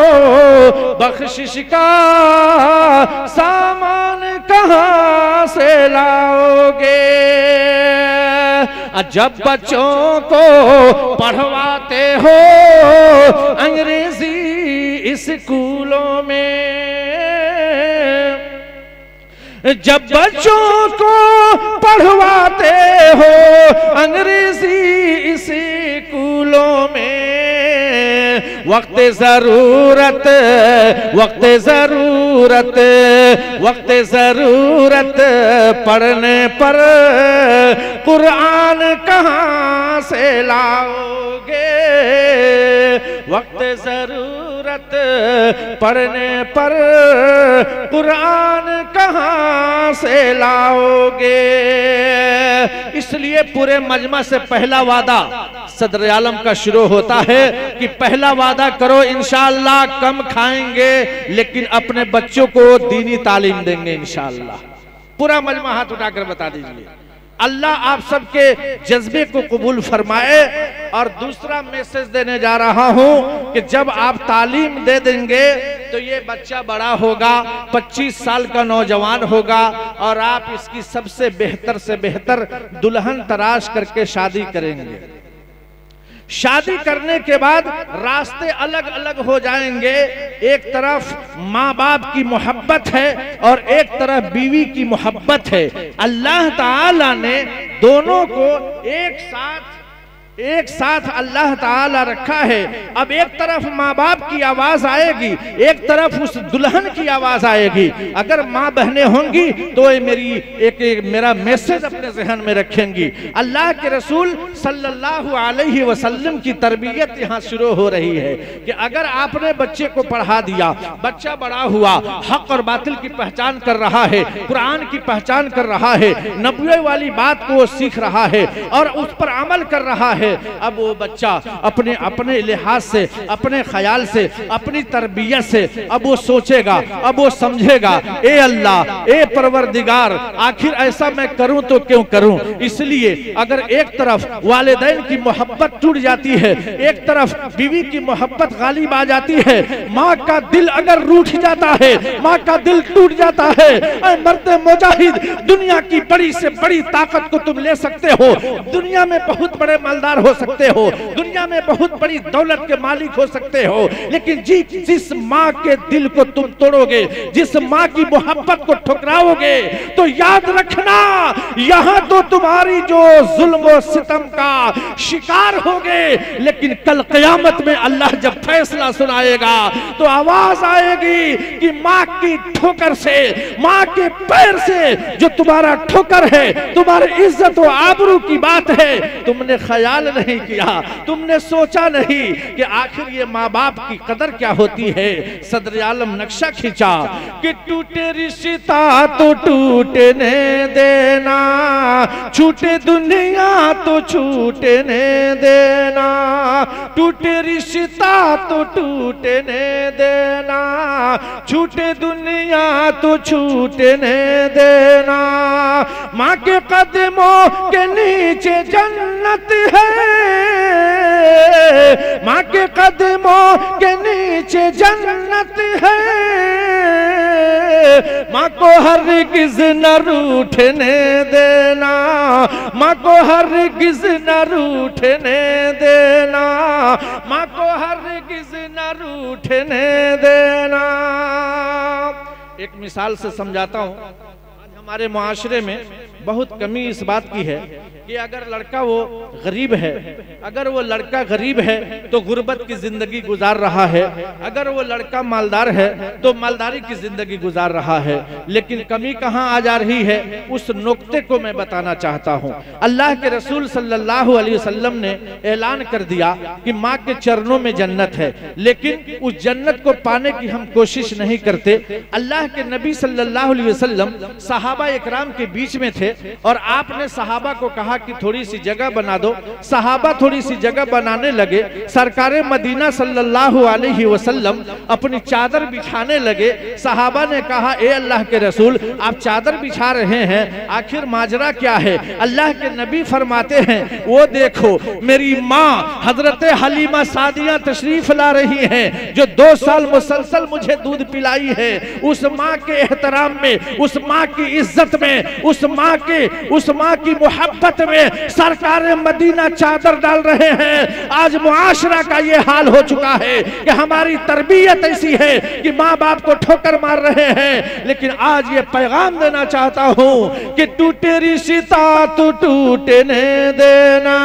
बख्शिश का सामान कहाँ से लाओगे? जब बच्चों को पढ़वाते हो अंग्रेजी स्कूलों में, जब बच्चों को पढ़वाते हो अंग्रेजी स्कूलों में, वक्त जरूरत, वक्त जरूरत, वक्त जरूरत पढ़ने पर कुरान कहाँ से लाओगे? वक्त जरूरत पढ़ने पर कुरान कहाँ से लाओगे? इसलिए पूरे मजमा से पहला वादा सदर आलम का शुरू होता है कि पहला वादा करो इंशाअल्लाह कम खाएंगे, लेकिन अपने बच्चों को दीनी तालीम देंगे इंशाअल्लाह। पूरा मजमा हाथ उठाकर बता दीजिए। अल्लाह आप सबके जज्बे को कबूल फरमाए। और दूसरा मैसेज देने जा रहा हूं कि जब आप तालीम दे देंगे तो ये बच्चा बड़ा होगा, 25 साल का नौजवान होगा, और आप इसकी सबसे बेहतर से बेहतर दुल्हन तराश करके शादी करेंगे। शादी करने के बाद रास्ते अलग अलग हो जाएंगे। एक तरफ माँ बाप की मोहब्बत है और एक तरफ बीवी की मोहब्बत है। अल्लाह ताला ने दोनों को एक साथ एक साथ अल्लाह ताला रखा है। अब एक तरफ माँ बाप की आवाज आएगी, एक तरफ उस दुल्हन की आवाज आएगी। अगर माँ बहनें होंगी तो मेरा मैसेज अपने जहन में रखेंगी। अल्लाह के रसूल सल्लल्लाहु अलैहि वसल्लम की तरबियत यहाँ शुरू हो रही है कि अगर आपने बच्चे को पढ़ा दिया, बच्चा बड़ा हुआ, हक और बातिल की पहचान कर रहा है, कुरान की पहचान कर रहा है, नबुव्वत वाली बात को सीख रहा है और उस पर अमल कर रहा है, अब वो बच्चा अपने अपने लिहाज से, अपने ख्याल से, अपनी तरबियत से अब वो सोचेगा, अब वो समझेगा, ए अल्लाह, ए परवरदिगार, आखिर ऐसा मैं करूं तो क्यों करूं। इसलिए अगर एक तरफ वालिदैन की मोहब्बत टूट जाती है, एक तरफ बीवी की मोहब्बत गालिब आ जाती है, माँ का दिल अगर रूठ जाता है, माँ का दिल टूट जाता है, ऐ मर्दे मुजाहिद, दुनिया की बड़ी से बड़ी ताकत को तुम ले सकते हो, दुनिया में बहुत बड़े मालदार हो सकते हो, दुनिया में बहुत बड़ी दौलत के मालिक हो सकते हो, लेकिन जिस माँ के दिल को तुम तोड़ोगे, जिस माँ की मोहब्बत को ठुकराओगे, तो याद रखना यहाँ तो तुम्हारी जो जुल्म और सितम का शिकार होगे, लेकिन कल क़यामत में अल्लाह जब फैसला सुनाएगा तो आवाज आएगी कि माँ की ठोकर से, माँ के पैर से जो तुम्हारा ठोकर है, तुम्हारी इज्जत और आबरू की बात है, तुमने ख्याल नहीं किया, तुमने सोचा नहीं कि आखिर ये माँ बाप की कदर क्या होती है। सदर आलम नक्शा खींचा कि टूटे रिश्ता तो टूटने देना, छूटे दुनिया तो छूटने देना, टूटे रिश्ता तो टूटने देना, छूटे दुनिया तो छूटने देना। माँ के कदमों के नीचे जन्नत है, माँ के कदमों के नीचे जन्नत है, माँ को हरगिज़ न रूठने देना, माँ को हरगिज़ न रूठने देना, माँ को हरगिज़ न रूठने देना। एक मिसाल से समझाता हूँ। आज हमारे मुआशरे में बहुत कमी इस बात की है कि अगर लड़का वो गरीब है, अगर वो लड़का गरीब है तो गुर्बत की जिंदगी गुजार रहा है, अगर वो लड़का मालदार है तो मालदारी की जिंदगी गुजार रहा है। लेकिन कमी कहाँ आ जा रही है, उस नुक्ते को मैं बताना चाहता हूँ। अल्लाह के रसूल सल्लल्लाहु अलैहि वसल्लम ने ऐलान कर दिया कि माँ के चरणों में जन्नत है, लेकिन उस जन्नत को पाने की हम कोशिश नहीं करते। अल्लाह के नबी सल्लल्लाहु अलैहि वसल्लम सहाबा इकराम के बीच में थे और आपने सहाबा को कहा कि थोड़ी सी जगह बना दो। सहाबा थोड़ी सी जगह बनाने लगे। सरकारे मदीना सल्लल्लाहु अलैहि वसल्लम अपनी चादर बिछाने लगे। सहाबा ने कहा, ए अल्लाह के रसूल, आप चादर बिछा रहे हैं, आखिर माजरा क्या है? अल्लाह के नबी फरमाते हैं, वो देखो मेरी माँ हजरत हलीमा सादिया तशरीफ ला रही हैं, जो 2 साल मुसलसल मुझे दूध पिलाई है। उस माँ के एहतराम में, उस माँ की इज्जत में, उस माँ की मोहब्बत में सरकार मदीना चादर डाल रहे हैं। आज मुआशरा का ये हाल हो चुका है कि हमारी तरबियत ऐसी है कि माँ बाप को ठोकर मार रहे हैं। लेकिन आज ये पैगाम देना चाहता हूँ कि टूटे रिश्ता तो टूटने देना,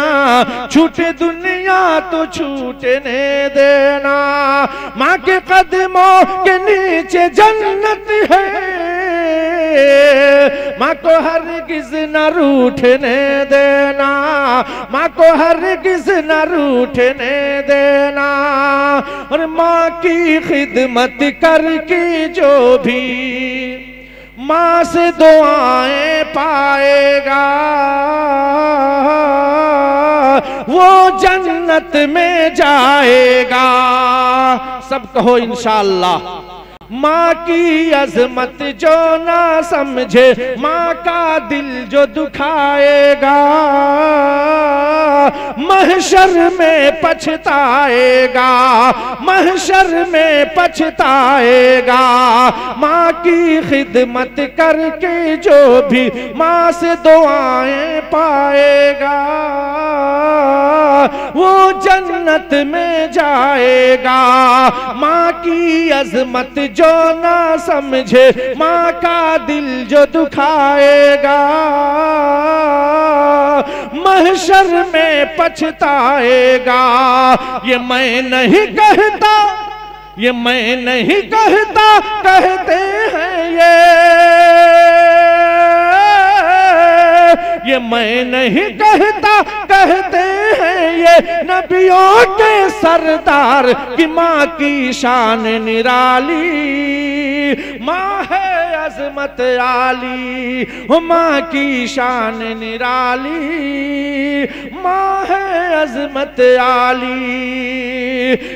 छूटे दुनिया तो छूटने देना। माँ के कदमों के नीचे जन्नत है, माँ को हरगिज़ न रूठने देना, माँ को हरगिज़ न रूठने देना। और माँ की खिदमत करके जो भी माँ से दुआएं पाएगा, वो जन्नत में जाएगा। सब कहो इंशाअल्लाह। माँ की अजमत जो ना समझे, माँ का दिल जो दुखाएगा, महशर में पछताएगा, महशर में पछताएगा। माँ की खिदमत करके जो भी माँ से दुआएं पाएगा, वो जन्नत में जाएगा। माँ की अजमत जो ना समझे, माँ का दिल जो दुखाएगा, महशर में पछताएगा। ये मैं नहीं कहता, ये मैं नहीं कहता, कहते हैं ये मैं नहीं कहता, कहते हैं ये नबियों के सरदार की माँ की शान निराली, माँ है अजमत आली, माँ की शान निराली, माँ है अजमत आली।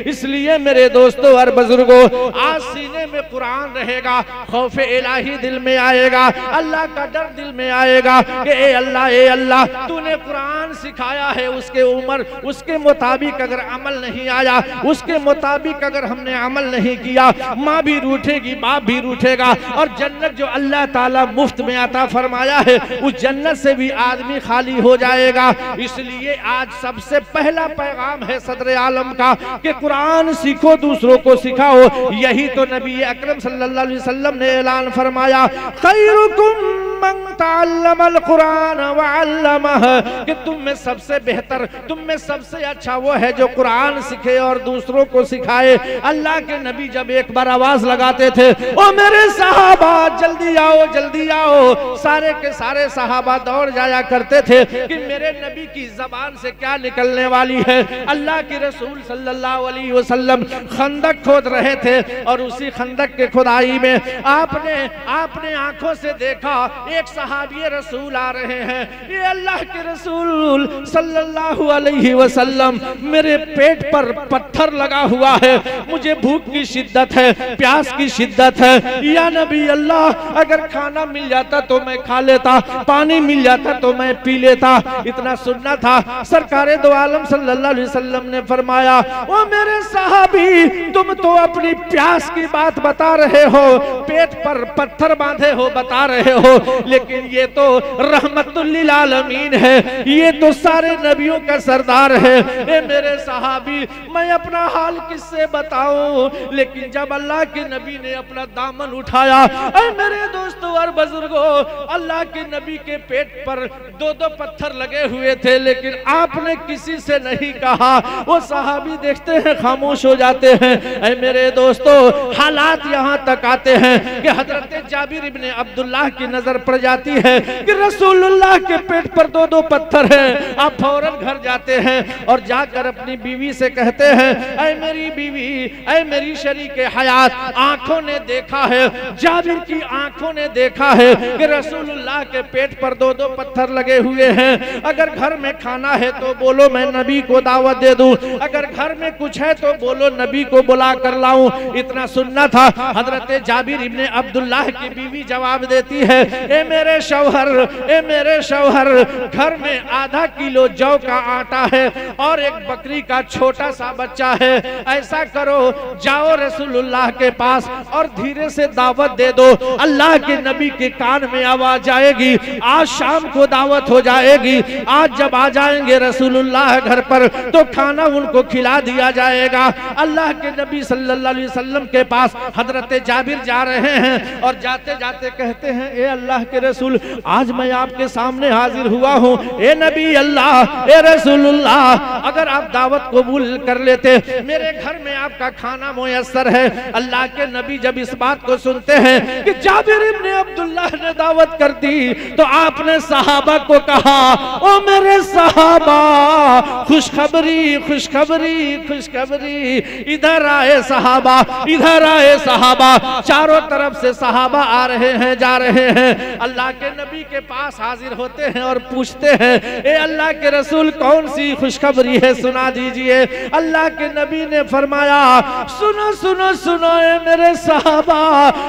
इसलिए मेरे दोस्तों और बुजुर्गों, आज सीने में कुरान रहेगा, खौफ इलाही दिल में आएगा, अल्लाह का डर दिल में आएगा कि ए अल्लाह तूने कुरान सिखाया है, उसके उम्र उसके मुताबिक अगर अमल नहीं आया, उसके मुताबिक अगर हमने अमल नहीं किया, माँ भी रूठेगी, बाप भी रूठेगा, और जन्नत जो अल्लाह ताला मुफ्त में अता फरमाया है, उस जन्नत से भी आदमी खाली हो जाएगा। इसलिए आज सबसे पहला पैगाम है सदर आलम का कि कुरान सीखो, दूसरों को सिखाओ। यही तो नबी अकरम सल्लल्लाहु अलैहि वसल्लम ने ऐलान फरमाया, खैरुकुम मन तअल्लमल कुरान व अल्लमह, कि तुम में सबसे बेहतर, तुम में सबसे अच्छा वो है जो कुरान सीखे और दूसरों को सिखाए। अल्लाह के नबी जब एक बार आवाज लगाते थे, ओ मेरे सहाबा जल्दी आओ, जल्दी आओ, सारे के सारे सहाबा दौड़ जाया करते थे कि मेरे नबी की जबान से क्या निकलने वाली है। अल्लाह के रसूल सल्लल्लाहु अलैहि वसल्लम खंदक खोद रहे थे और उसी खंदक के खुदाई में आपने आंखों से देखा एक सहाबी रसूल आ रहे हैं। ये अल्लाह के रसूल सल्लल्लाहु अलैहि वसल्लम, मेरे पेट पर पत्थर लगा हुआ है, मुझे भूख की शिद्दत है, प्यास की शिद्दत है, या नबी अल्लाह अगर खाना मिल जाता तो मैं खा लेता, पानी मिल जाता तो मैं पी लेता। इतना सुनना था। सरकारे दो आलम सल्लल्लाहु अलैहि वसल्लम ने फरमाया, ओ मेरे सहाबी तुम तो अपनी प्यास की बात बता रहे हो, पेट पर पत्थर बांधे हो बता रहे हो, लेकिन ये तो रहमतुल लिल आलमीन है, ये तो सारे नबियों का सरदार है। ए मेरे सहाबी मैं अपना हाल किससे बताऊं। लेकिन जब अल्लाह के नबी ने अपना दामन उठाया, ऐ मेरे दोस्तों और बुजुर्गों, अल्लाह के नबी के पेट पर दो दो पत्थर लगे हुए थे, लेकिन आपने किसी से नहीं कहा। वो सहाबी देखते हैं खामोश हो जाते हैं। ऐ मेरे दोस्तों, हालात यहाँ तक आते हैं कि हजरत जाबिर इब्ने अब्दुल्लाह की नजर पड़ जाती है कि रसूलुल्लाह के पेट पर दो दो पत्थर हैं। आप फौरन घर जाते हैं और जाकर अपनी बीवी से कहते हैं, ऐ मेरी बीवी, ऐ मेरी शरीके हयात, आंखों ने देखा है, जाबिर की आंखों ने देखा है कि रसूलुल्लाह के पेट पर दो दो पत्थर लगे हुए हैं। अगर घर में खाना है तो बोलो मैं नबी को दावत दे दूं, अगर घर में कुछ है तो बोलो नबी को बुला कर लाऊं। इतना सुनना था। हजरत जाबिर इब्ने अब्दुल्लाह की बीवी जवाब देती है, ए मेरे शौहर, ए मेरे शौहर, घर में आधा किलो जौ का आटा है और एक बकरी का छोटा सा बच्चा है। ऐसा करो, जाओ रसूलुल्लाह के पास और धीरे से दावत दे दो। अल्लाह के नबी के कान में आवाज आएगी, आज शाम को दावत हो जाएगी। आज जब आ जाएंगे रसूलुल्लाह घर पर तो खाना उनको खिला दिया जाएगा। अल्लाह के नबी सल्लल्लाहु अलैहि वसल्लम के पास हजरत जाबिर जा रहे हैं और जाते जाते कहते हैं, ए अल्लाह के रसूल, आज मैं आपके सामने हाजिर हुआ हूँ। ए नबी अल्लाह, ए रसूलुल्लाह, अगर आप दावत कबूल कर लेते, मेरे घर में आपका खाना मुयस्सर है। अल्लाह के नबी जब इस बात को सुनते हैं कि जाबिर इब्ने अब्दुल्लाह ने दावत कर दी, तो आपने सहाबा को कहा, ओ मेरे सहाबा, खुशखबरी खुशखबरी खुशखबरी, इधर आए सहाबा, इधर आए सहाबा। चारों तरफ से सहाबा आ रहे हैं, जा रहे हैं। अल्लाह के नबी के पास हाजिर होते हैं और पूछते हैं, ए अल्लाह के रसूल, कौन सी खुशखबरी है, सुना दीजिए। अल्लाह के नबी ने फरमाया, सुनो सुनो सुनो ए मेरे सहाबा,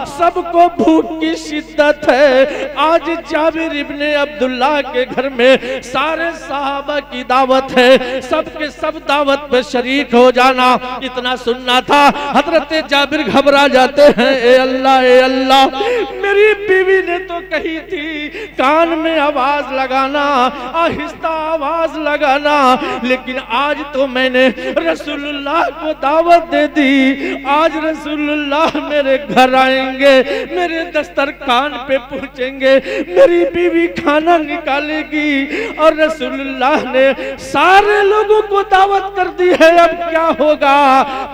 सबको भूख की शिद्दत है। आज जाबिर इब्ने अब्दुल्लाह के घर में सारे सहाबा की दावत है, सबके सब दावत पे शरीक हो जाना। इतना सुनना था। हजरत जाबिर घबरा जाते हैं, ए अल्लाह, ए अल्लाह, मेरी बीवी ने तो कही थी कान में आवाज लगाना, आहिस्ता आवाज लगाना, लेकिन आज तो मैंने रसूलुल्लाह को दावत दे दी। आज रसूलुल्लाह मेरे घर आएंगे, मेरे दस्तरखान पे पहुंचेंगे, मेरी बीवी खाना निकालेगी और रसूलुल्लाह ने सारे लोगों को दावत कर दी है। अब क्या होगा?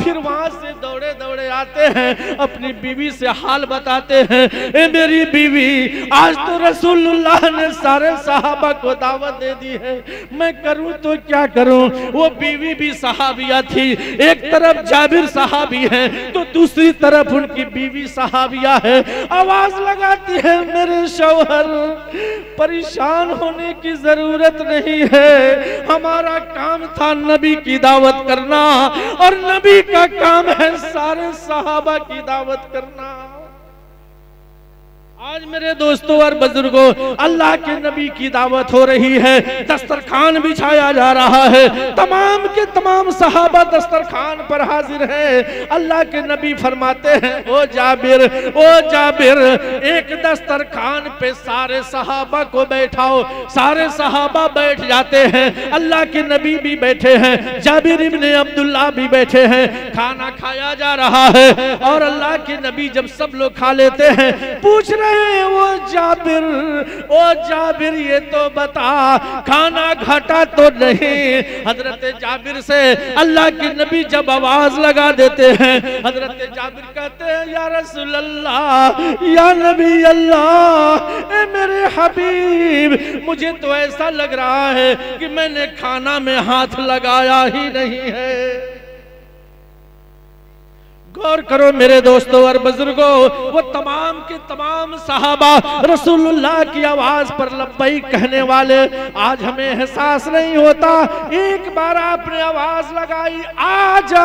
फिर वहां से दौड़े दौड़े आते हैं, अपनी बीवी से हाल बताते हैं, ए मेरी बीवी, आज तो रसूलुल्लाह ने सारे सहाबा को दावत दे दी है, मैं करूं तो क्या करूं? वो बीवी भी सहाबिया थी, एक तरफ जाबिर सहाबी है तो दूसरी तरफ उनकी बीवी सहाबिया है। आवाज लगाती है, मेरे शौहर, परेशान होने की जरूरत नहीं है, हमारा काम था नबी की दावत करना और नबी का काम है सारे सहाबा की दावत करना। आज मेरे दोस्तों और बुजुर्गों, अल्लाह के नबी की दावत हो रही है, दस्तरखान बिछाया जा रहा है, तमाम के तमाम सहाबा दस्तरखान पर हाजिर हैं। अल्लाह के नबी फरमाते हैं, ओ जाबिर, एक दस्तरखान पे सारे सहाबा को बैठाओ। सारे सहाबा बैठ जाते हैं, अल्लाह के नबी भी बैठे हैं, जाबिर इब्ने अब्दुल्लाह भी बैठे हैं, खाना खाया जा रहा है और अल्लाह के नबी जब सब लोग खा लेते हैं, पूछ रहे वो जाबिर ये तो बता, खाना घटा तो नहीं? हजरत जाबिर से अल्लाह के नबी जब आवाज लगा देते हैं, हजरत जाबिर कहते हैं, या रसूल अल्लाह, या नबी अल्लाह, ए मेरे हबीब, मुझे तो ऐसा लग रहा है कि मैंने खाना में हाथ लगाया ही नहीं है। गौर करो मेरे दोस्तों और बुजुर्गों, वो तमाम के तमाम सहाबा रसूलुल्लाह की आवाज पर लब्बैक कहने वाले। आज हमें एहसास नहीं होता, एक बार आपने आवाज लगाई, आजा,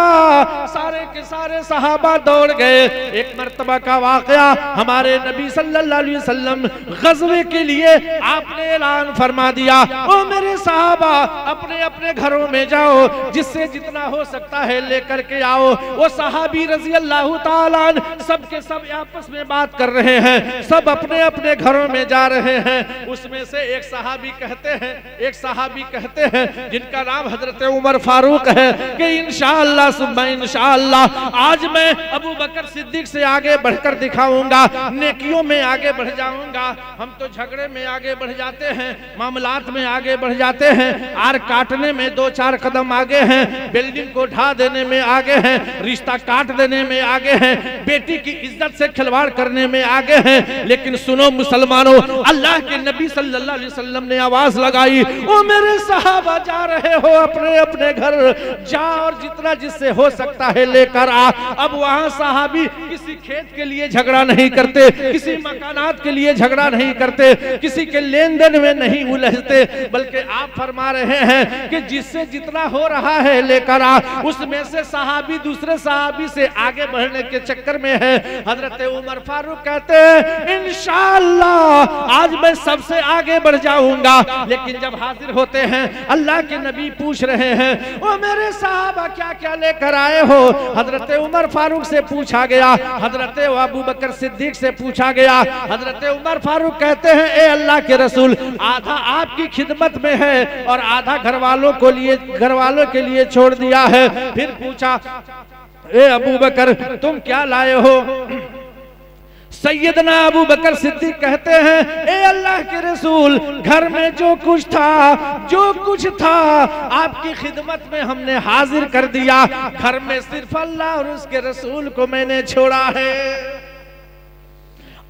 सारे के सारे सहाबा दौड़ गए। एक मर्तबा का वाकया, हमारे नबी सल्लल्लाहु अलैहि वसल्लम गज़वे के लिए आपने ऐलान फरमा दिया, ओ मेरे सहाबा, अपने अपने घरों में जाओ, जिससे जितना हो सकता है लेकर के आओ। वो सहाबी रज़ी अल्लाह ताला सबके सब आपस में बात कर रहे हैं, सब अपने अपने घरों में जा रहे हैं। उसमें से एक सहाबी कहते हैं जिनका नाम हजरत उमर फारूक है कि इंशाअल्लाह सुम्मा इंशाअल्लाह आज मैं अबू बकर सिद्दीक से आगे बढ़कर दिखाऊंगा, नेकियों में आगे बढ़ जाऊंगा। हम तो झगड़े में आगे बढ़ जाते हैं, मामलात में आगे बढ़ जाते हैं, आर काटने में 2-4 कदम आगे हैं, बिल्डिंग को ढा देने में आगे हैं, रिश्ता काट देने में आगे हैं, बेटी की इज्जत से खिलवाड़ करने में आगे हैं। लेकिन सुनो मुसलमानों, अल्लाह के नबी सल्लल्लाहु अलैहि वसल्लम ने आवाज लगाई, ओ मेरे सहाबा, जा रहे हो अपने अपने घर, जा और जितना जिससे हो सकता है लेकर आ। अब वहां सहाबी किसी खेत के लिए झगड़ा नहीं करते, किसी मकानात के लिए झगड़ा नहीं करते, किसी के लेन देन में नहीं उलझते, बल्कि आप फरमा रहे हैं कि जिससे जितना हो रहा है लेकर आ। उसमें से सहाबी दूसरे सहाबी से आगे बढ़ने के चक्कर में है। हजरत उमर फारूक कहते हैं, इंशाअल्लाह आज मैं सबसे आगे बढ़ जाऊंगा। लेकिन जब हाजिर होते हैं, अल्लाह के नबी पूछ रहे हैं, ओ मेरे सहाबा, क्या क्या लेकर आए हो? हजरत उमर फारूक से पूछा गया, हजरत अबू बकर सिद्दीक से पूछा गया। हजरत उमर फारूक कहते हैं, ए अल्लाह के रसूल, आधा आपकी खिदमत में है और आधा घर वालों के लिए छोड़ दिया है। फिर पूछा, ए अबू बकर, तुम क्या लाए हो? सैयदना अबू बकर सिद्दीक कहते हैं, ए अल्लाह के रसूल, घर में जो कुछ था आपकी खिदमत में हमने हाजिर कर दिया। घर में सिर्फ अल्लाह और उसके रसूल को मैंने छोड़ा है।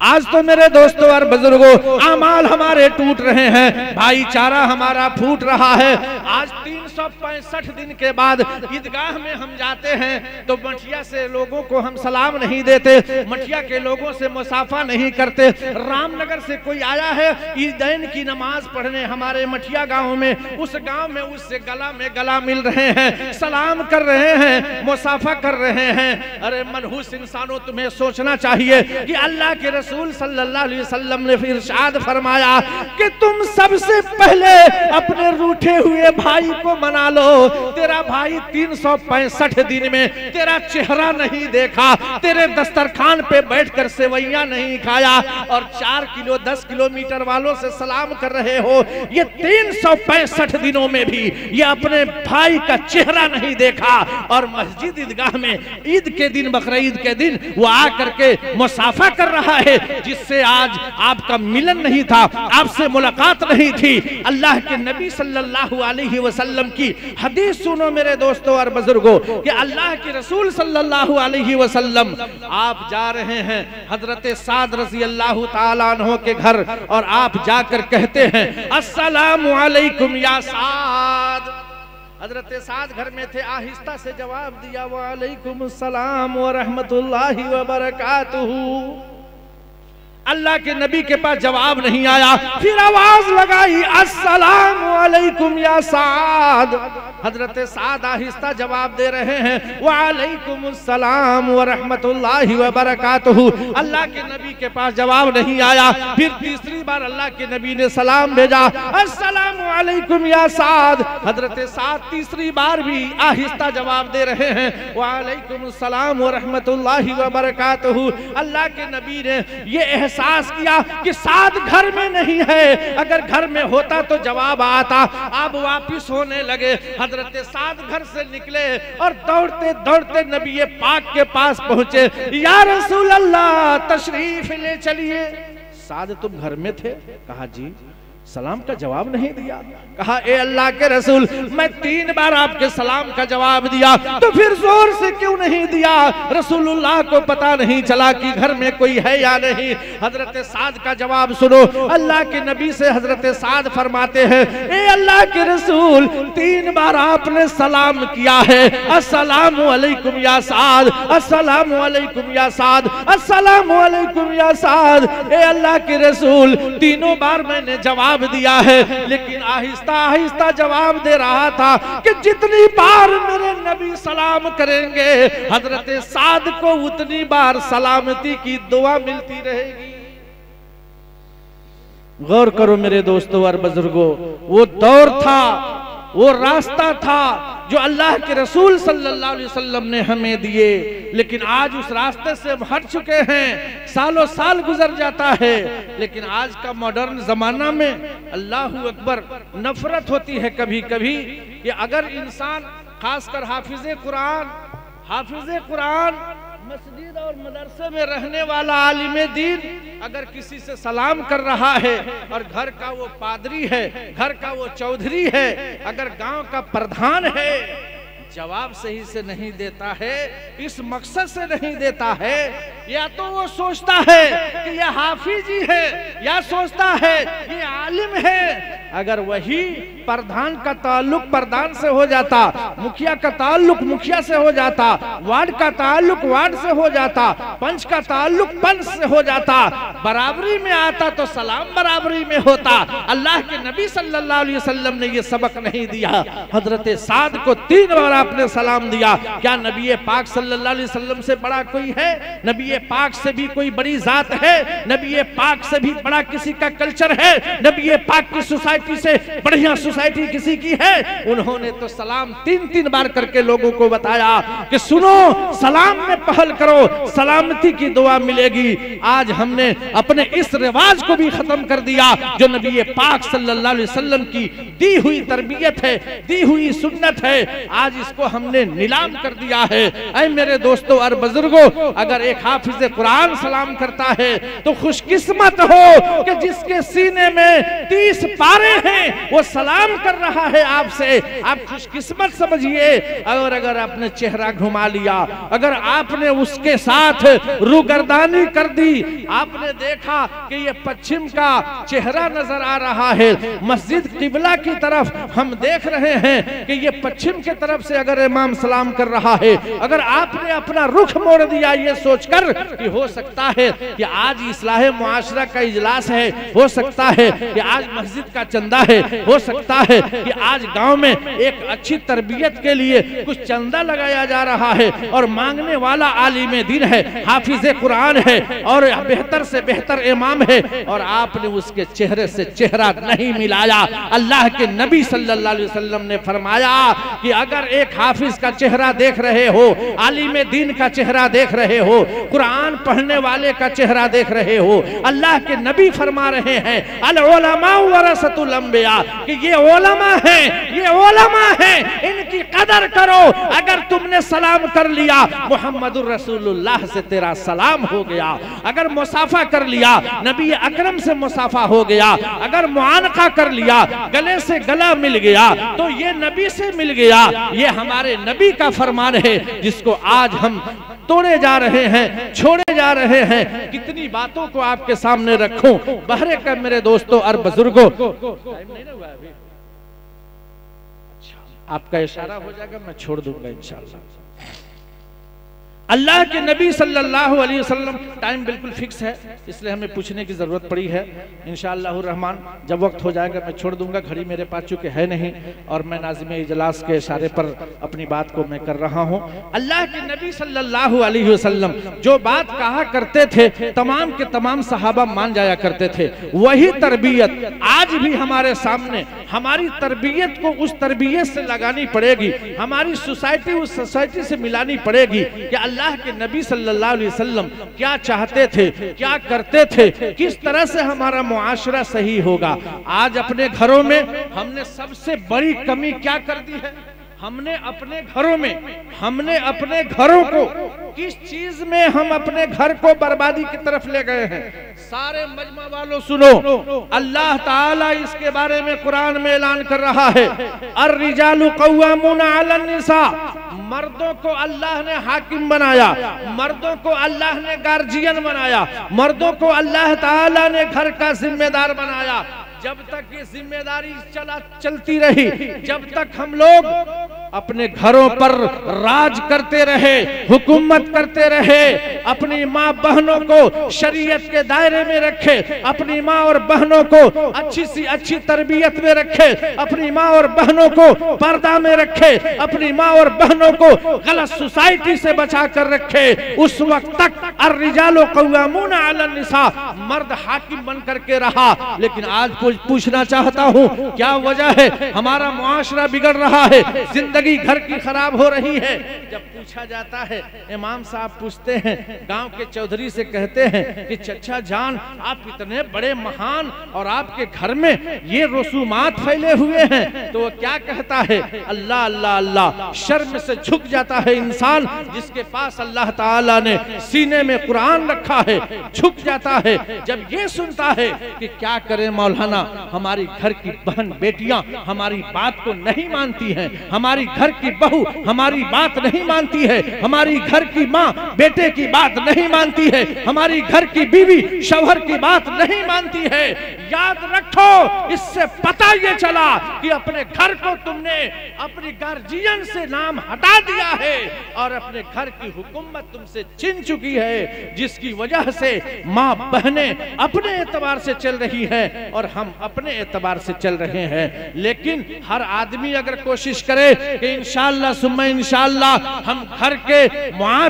आज तो मेरे दोस्तों और बुजुर्गों, आमाल हमारे टूट रहे हैं, भाईचारा हमारा फूट रहा है। आज 365 दिन के बाद ईदगाह में हम जाते हैं तो मठिया से लोगों को हम सलाम नहीं देते, मठिया के लोगों से मुसाफा नहीं करते। रामनगर से कोई आया है ईदैन की नमाज पढ़ने हमारे मठिया गांव में, उस गांव में उससे गला में गला मिल रहे हैं, सलाम कर रहे हैं, मुसाफा कर रहे हैं। अरे मनहूस इंसानों, तुम्हें सोचना चाहिए कि अल्लाह के रसूल सल्लल्लाहु अलैहि वसल्लम ने इरशाद फरमाया कि तुम सबसे पहले अपने रूठे हुए भाई को मना लो। तेरा भाई 365 दिन में तेरा चेहरा नहीं देखा, तेरे दस्तरखान पे बैठकर सेवैयां नहीं खाया और 4 किलो 10 किलोमीटर वालों से सलाम कर रहे हो। ये 365 दिनों में भी ये अपने भाई का चेहरा नहीं देखा और मस्जिद ईदगाह में ईद के दिन, बकरीद के दिन वो आकर के मुसाफा कर रहा है, जिससे आज आपका मिलन नहीं था, आपसे मुलाकात नहीं थी। अल्लाह के नबी सल्लल्लाहु अलैहि वसल्लम की हदीस सुनो मेरे दोस्तों और बुजुर्गों कि अल्लाह के रसूल सल्लल्लाहु अलैहि वसल्लम आप जा रहे हैं हजरत साद रज़ी अल्लाह ताला अन्हु के घर और आप जाकर कहते हैं अस्सलामु अलैकुम या साद। हजरत साद घर में थे, आहिस्ता से जवाब दिया वालेकुम अस्सलाम व रहमतुल्लाहि व बरकातुहू। अल्लाह के नबी के पास जवाब नहीं आया, फिर आवाज लगाई अस्सलामु अलैकुम या साद। हजरत साद आहिस्ता जवाब दे रहे हैं वालेकुम अस्सलाम व रहमतुल्लाहि व बरकातुहू। अल्लाह के नबी के पास जवाब नहीं आया, फिर तीसरी बार अल्लाह के नबी ने सलाम भेजा अस्सलामु अलैकुम या साद। हजरत साद तीसरी बार भी आहिस्ता जवाब दे रहे हैं वालेकुम अस्सलाम व रहमतुल्लाहि व बरकातुहू। अल्लाह के नबी ने ये एहसास किया कि साद घर में नहीं है, अगर घर में होता तो जवाब आता। अब वापिस होने लगे, हजरत साद घर से निकले और दौड़ते दौड़ते नबी पाक के पास पहुंचे। या रसूल अल्लाह तशरीफ ले चलिए। साद तुम घर में थे? कहा जी। सलाम का जवाब नहीं दिया। कहा ए अल्लाह के रसूल, मैं 3 बार आपके सलाम का जवाब दिया तो फिर जोर से क्यों नहीं दिया? रसूलुल्लाह को पता नहीं चला कि घर में कोई है या नहीं? हजरत साद का जवाब सुनो। अल्लाह के नबी से हजरत साद फरमाते हैं ए अल्लाह के रसूल, 3 बार आपने सलाम किया है, अस्सलामु अलैकुम या साद, अस्सलामु अलैकुम या साद, अस्सलामु अलैकुम या साद। ए अल्लाह के रसूल, तीनों बार मैंने जवाब दिया है, लेकिन आहिस्ता आहिस्ता जवाब दे रहा था कि जितनी बार मेरे नबी सलाम करेंगे हजरत साद को उतनी बार सलामती की दुआ मिलती रहेगी। गौर करो मेरे दोस्तों और बुजुर्गों, वो दौर था, वो रास्ता था जो अल्लाह के रसूल सल्लल्लाहु अलैहि वसल्लम ने हमें दिए, लेकिन आज उस रास्ते से हम हट चुके हैं। सालों साल गुजर जाता है, लेकिन आज का मॉडर्न जमाना में अल्लाहू अकबर नफरत होती है कभी कभी कि अगर इंसान, खासकर हाफिज कुरान मस्जिद और मदरसे में रहने वाला आलिमे दीन अगर किसी से सलाम कर रहा है और घर का वो पादरी है, घर का वो चौधरी है, अगर गांव का प्रधान है, जवाब सही से नहीं देता है, इस मकसद से नहीं देता है, या तो वो सोचता है कि ये हाफिजी है, या सोचता है ये आलिम है। अगर वही प्रधान का ताल्लुक प्रधान से हो जाता, मुखिया का ताल्लुक मुखिया से हो जाता, वार्ड का ताल्लुक वार्ड से हो जाता, पंच का ताल्लुक पंच से हो जाता, बराबरी में आता तो सलाम बराबरी में होता। अल्लाह के नबी सल्लल्लाहु अलैहि वसल्लम ने ये सबक नहीं दिया। हजरत साद को 3 बार आपने सलाम दिया। क्या नबी पाक सल्लल्लाहु अलैहि वसल्लम से बड़ा कोई है? नबी पाक से भी कोई बड़ी जात है? नबी पाक से भी बड़ा किसी का कल्चर है? नबी पाक की सोसाइटी से बढ़िया सोसाइटी किसी की है? उन्होंने तो सलाम 3-3 बार करके लोगों को बताया कि सुनो, सलाम में पहल करो, सलामती की दुआ मिलेगी। आज हमने अपने इस रिवाज को भी खत्म कर दिया जो नबी पाक सल्लल्लाहु अलैहि वसल्लम की दी हुई तरबियत है, दी हुई सुन्नत है, आज इसको हमने नीलाम कर दिया है। ऐ मेरे दोस्तों और बुजुर्गों, अगर एक हाफिज कुरान सलाम करता है तो खुशकिस्मत हो कि जिसके सीने में 30 पारे हैं वो सलाम कर रहा है आपसे, आप खुशकिस्मत समझिए। और अगर आपने चेहरा घुमा लिया, अगर आपने उसके साथ रूगर्दानी कर दी, आपने देखा कि ये पश्चिम का चेहरा नजर आ रहा है, मस्जिद किबला की तरफ हम देख रहे हैं कि ये पश्चिम के तरफ से अगर इमाम सलाम कर रहा है, अगर आपने अपना रुख मोड़ दिया ये सोचकर कि हो सकता है कि आज इस्लाह मुआशरा का इजलास है, हो सकता है कि आज मस्जिद का चंदा है, हो सकता होता है कि आज गांव में एक अच्छी तरबियत के लिए कुछ चंदा लगाया जा रहा है और मांगने वाला आलिम दीन है, हाफिज कुरान है और बेहतर से बेहतर इमाम है, और आपने उसके चेहरे से चेहरा नहीं मिलाया। अल्लाह के नबी सल्लल्लाहु अलैहि वसल्लम ने फरमाया कि अगर एक हाफिज का चेहरा देख रहे हो, आलिम दीन का चेहरा देख रहे हो, कुरान पढ़ने वाले का चेहरा देख रहे हो, अल्लाह के नबी फरमा रहे हैं अल उलमा वरसतुल अंबिया, कि ये उलमा हैं, ये उलमा हैं, इनकी कदर करो। अगर तुमने सलाम कर लिया मुहम्मदुर रसूलुल्लाह से तेरा सलाम हो गया, अगर मुसाफा कर लिया नबी अकरम से मुसाफा हो गया, अगर मुआनका कर लिया गले से गला मिल गया तो ये नबी से मिल गया। ये हमारे नबी का फरमान है जिसको आज हम तोड़े जा रहे हैं, छोड़े जा रहे हैं। कितनी बातों को आपके सामने रखूं बहरे का मेरे दोस्तों और बुजुर्गों। टाइम नहीं ना हुआ अभी, अच्छा आपका इशारा हो जाएगा मैं छोड़ दूंगा इंशाअल्लाह। अल्लाह के नबी सल्लल्लाहु अलैहि वसल्लम, टाइम बिल्कुल फिक्स है इसलिए हमें पूछने की जरूरत पड़ी है। इंशाअल्लाह रहमान जब वक्त हो जाएगा मैं छोड़ दूंगा, घड़ी मेरे पास चूंकि है नहीं और मैं नाज़िम इजलास के इशारे पर अपनी बात को मैं कर रहा हूं। अल्लाह के नबी सल्लल्लाहु अलैहि वसल्लम जो बात कहा करते थे तमाम के तमाम सहाबा मान जाया करते थे। वही तरबियत आज भी हमारे सामने, हमारी तरबियत को उस तरबियत से लगानी पड़ेगी, हमारी सोसाइटी उस सोसाइटी से मिलानी पड़ेगी कि अल्लाह के नबी सल्लल्लाहु अलैहि वसल्लम क्या चाहते थे, क्या करते थे, किस तरह से हमारा मुआशरा सही होगा। आज अपने घरों में हमने सबसे बड़ी कमी क्या कर दी है, हमने अपने घरों को किस चीज में हम अपने घर को बर्बादी की तरफ ले गए हैं। सारे मजमा वालों सुनो, अल्लाह ताला इसके बारे में कुरान में ऐलान कर रहा है अर्रिजालु कव्वामुना अलन निसा, मर्दों को अल्लाह ने हाकिम बनाया, मर्दों को अल्लाह ने गार्जियन बनाया, मर्दों को अल्लाह ताला ने घर का जिम्मेदार बनाया। जब तक ये जिम्मेदारी चलती रही, जब तक हम लोग अपने घरों पर राज करते रहे, हुकूमत करते रहे, अपनी माँ बहनों को शरीयत के दायरे में रखे, अपनी माँ और बहनों को अच्छी सी अच्छी तरबियत में रखे, अपनी माँ और बहनों को पर्दा में रखे, अपनी माँ और बहनों को गलत सोसाइटी से बचा कर रखे, उस वक्त तक अर्रिजालु कव्वामुना अलन निसा, मर्द हाकिम बन करके रहा। लेकिन आज पूछना चाहता हूँ क्या वजह है हमारा मुआशरा बिगड़ रहा है, जिंदगी घर की खराब हो रही है। जब पूछा जाता है, इमाम साहब पूछते हैं, गांव के चौधरी से कहते हैं कि चचा जान आप इतने बड़े महान और आपके घर में ये रसूमात फैले हुए हैं, तो वो क्या कहता है, अल्लाह अल्लाह अल्लाह। शर्म से झुक जाता है इंसान जिसके पास अल्लाह ताला ने सीने में कुरान रखा है, झुक जाता है जब ये सुनता है कि क्या करें मौलाना, हमारी घर की बहन बेटियां हमारी बात को नहीं मानती हैं, हमारी घर की बहू हमारी बात नहीं मानती है, हमारी घर की माँ बेटे की बात नहीं मानती है, हमारी घर की बीवी शौहर की बात नहीं मानती है। याद रखो, इससे पता ये चला कि अपने घर को तुमने अपनी गार्जियन से नाम हटा दिया है और अपने घर की हुकूमत तुमसे छीन चुकी है, जिसकी वजह से माँ बहनें अपने एतबार से चल रही है और हम अपने एतबार से चल रहे हैं। लेकिन हर आदमी अगर कोशिश करे कि इंशाअल्लाह सुम्मा इंशाअल्लाह हम घर के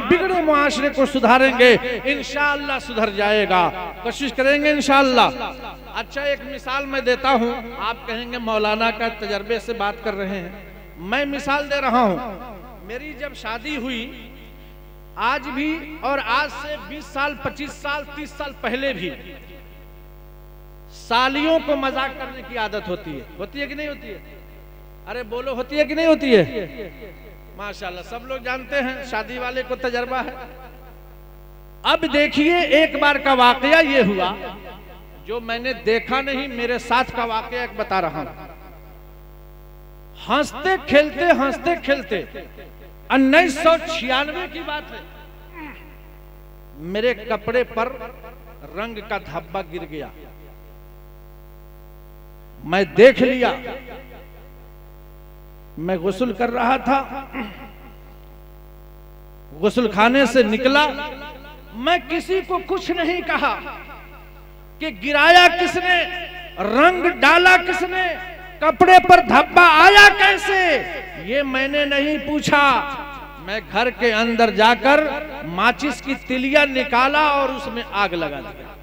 बिगड़े मुआशरे को सुधारेंगे, इंशाअल्लाह सुधर जाएगा। कोशिश करेंगे इंशाअल्लाह। अच्छा एक मिसाल मैं देता हूं, आप कहेंगे मौलाना का तजर्बे से बात कर रहे हैं, मैं मिसाल दे रहा हूं। मेरी जब शादी हुई, आज भी और आज से 20 साल 25 साल 30 साल पहले भी सालियों को मजाक करने की आदत होती है कि नहीं होती है? अरे बोलो, होती है कि नहीं होती है? माशाल्लाह, सब लोग जानते हैं, शादी वाले को तजर्बा है। अब देखिए, एक बार का वाकया ये हुआ जो मैंने देखा नहीं, मेरे साथ का वाकया एक बता रहा हूं। हंसते खेलते 1996 की बात है, मेरे कपड़े पर रंग का धब्बा गिर गया। मैं देख लिया, मैं गुस्ल कर रहा था, गुस्ल खाने से निकला, मैं किसी को कुछ नहीं कहा कि गिराया किसने, रंग डाला किसने, कपड़े पर धब्बा आया कैसे, ये मैंने नहीं पूछा। मैं घर के अंदर जाकर माचिस की तिलिया निकाला और उसमें आग लगा दिया।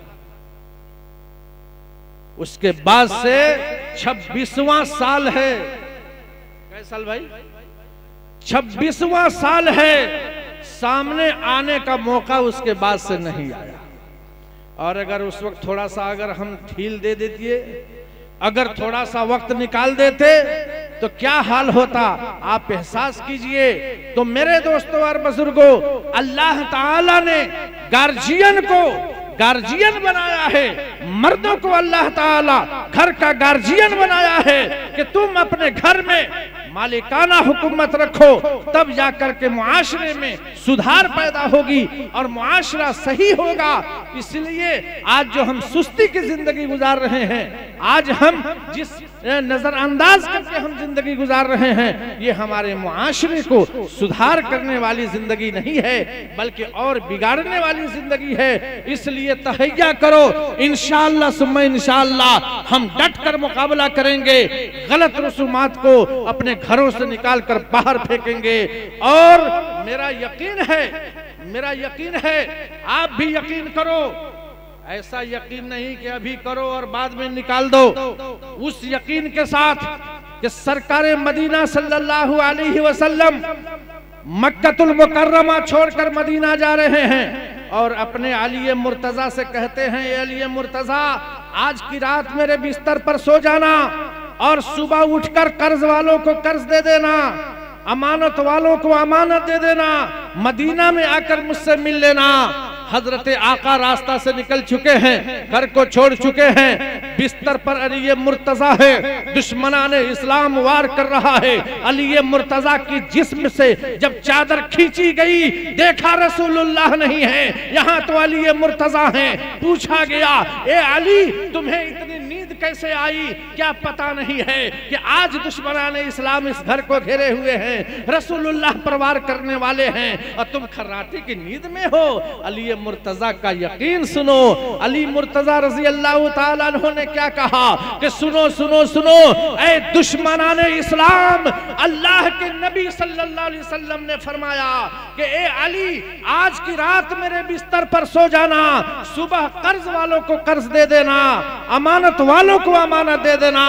उसके बाद से 26वां साल है। कैसा साल भाई? 26वां साल है। सामने आने का मौका उसके बाद से नहीं आया। और अगर उस वक्त थोड़ा सा अगर हम ढील दे देते, अगर थोड़ा सा वक्त निकाल देते तो क्या हाल होता, आप एहसास कीजिए। तो मेरे दोस्तों और बुजुर्गों, अल्लाह ताला ने गार्जियन को गार्जियन बनाया है। मर्दों को अल्लाह ताला घर का गार्जियन बनाया है कि तुम अपने घर में मालिकाना हुकूमत रखो, तब जाकर के मुआशरे में सुधार पैदा होगी और मुआशरा सही होगा। इसलिए आज जो हम सुस्ती की जिंदगी गुजार रहे हैं, आज हम जिस नजरअंदाज करके हम जिंदगी गुजार रहे हैं, ये हमारे मुआशरे को सुधार करने वाली जिंदगी नहीं है, बल्कि और बिगाड़ने वाली जिंदगी है। इसलिए तहैया करो, इंशाअल्लाह सुम्मा इंशाअल्लाह हम डट कर मुकाबला करेंगे। गलत रसूमात को अपने घरों से निकाल कर बाहर फेंकेंगे। और मेरा यकीन है, आप भी यकीन करो। ऐसा यकीन नहीं कि अभी करो और बाद में निकाल दो। उस यकीन के साथ कि सरकारे मदीना सल्लल्लाहु अलैहि वसल्लम मक्कतुल मुकर्रमा छोड़कर मदीना जा रहे हैं और अपने अली मुर्तजा से कहते हैं, ये अली मुर्तजा, आज की रात मेरे बिस्तर पर सो जाना और सुबह उठकर कर्ज वालों को कर्ज दे देना, अमानत वालों को अमानत दे देना, मदीना में आकर मुझसे मिल लेना। हजरत आका रास्ता से निकल चुके हैं, घर को छोड़ चुके हैं, बिस्तर पर अली मुर्तजा है, दुश्मनाने इस्लाम वार कर रहा है। अली मुर्तजा की जिस्म से जब चादर खींची गई, देखा रसूलुल्लाह नहीं है, यहाँ तो अली मुर्तजा हैं। पूछा गया, ए अली, तुम्हें इतनी नींद कैसे आई? क्या पता नहीं है कि आज दुश्मनाने इस्लाम इस घर को घेरे हुए हैं, रसूलुल्लाह पर वार करने वाले हैं और तुम खर्राटे की नींद में हो? अली मुर्तजा का यकीन सुनो। अली मुर्तजा रजी अल्लाह ताला अन्हु ने क्या कहा कि सुनो सुनो सुनो, ऐ दुश्मनाने इस्लाम, अल्लाह के नबी सल्लल्लाहु अलैहि वसल्लम ने फरमाया कि ए अली, आज की रात मेरे बिस्तर पर सो जाना, सुबह कर्ज वालों को कर्ज दे देना, अमानत वालों को अमानत दे देना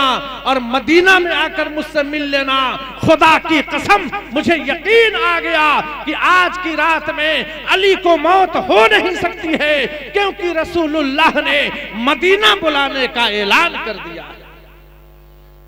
और मदीना में आकर मुझसे मिल लेना। खुदा की कसम, मुझे यकीन आ गया कि आज की रात में अली को मौत हो नहीं सकती है, क्योंकि रसूलुल्लाह ने मदीना बुलाने का ऐलान कर दिया।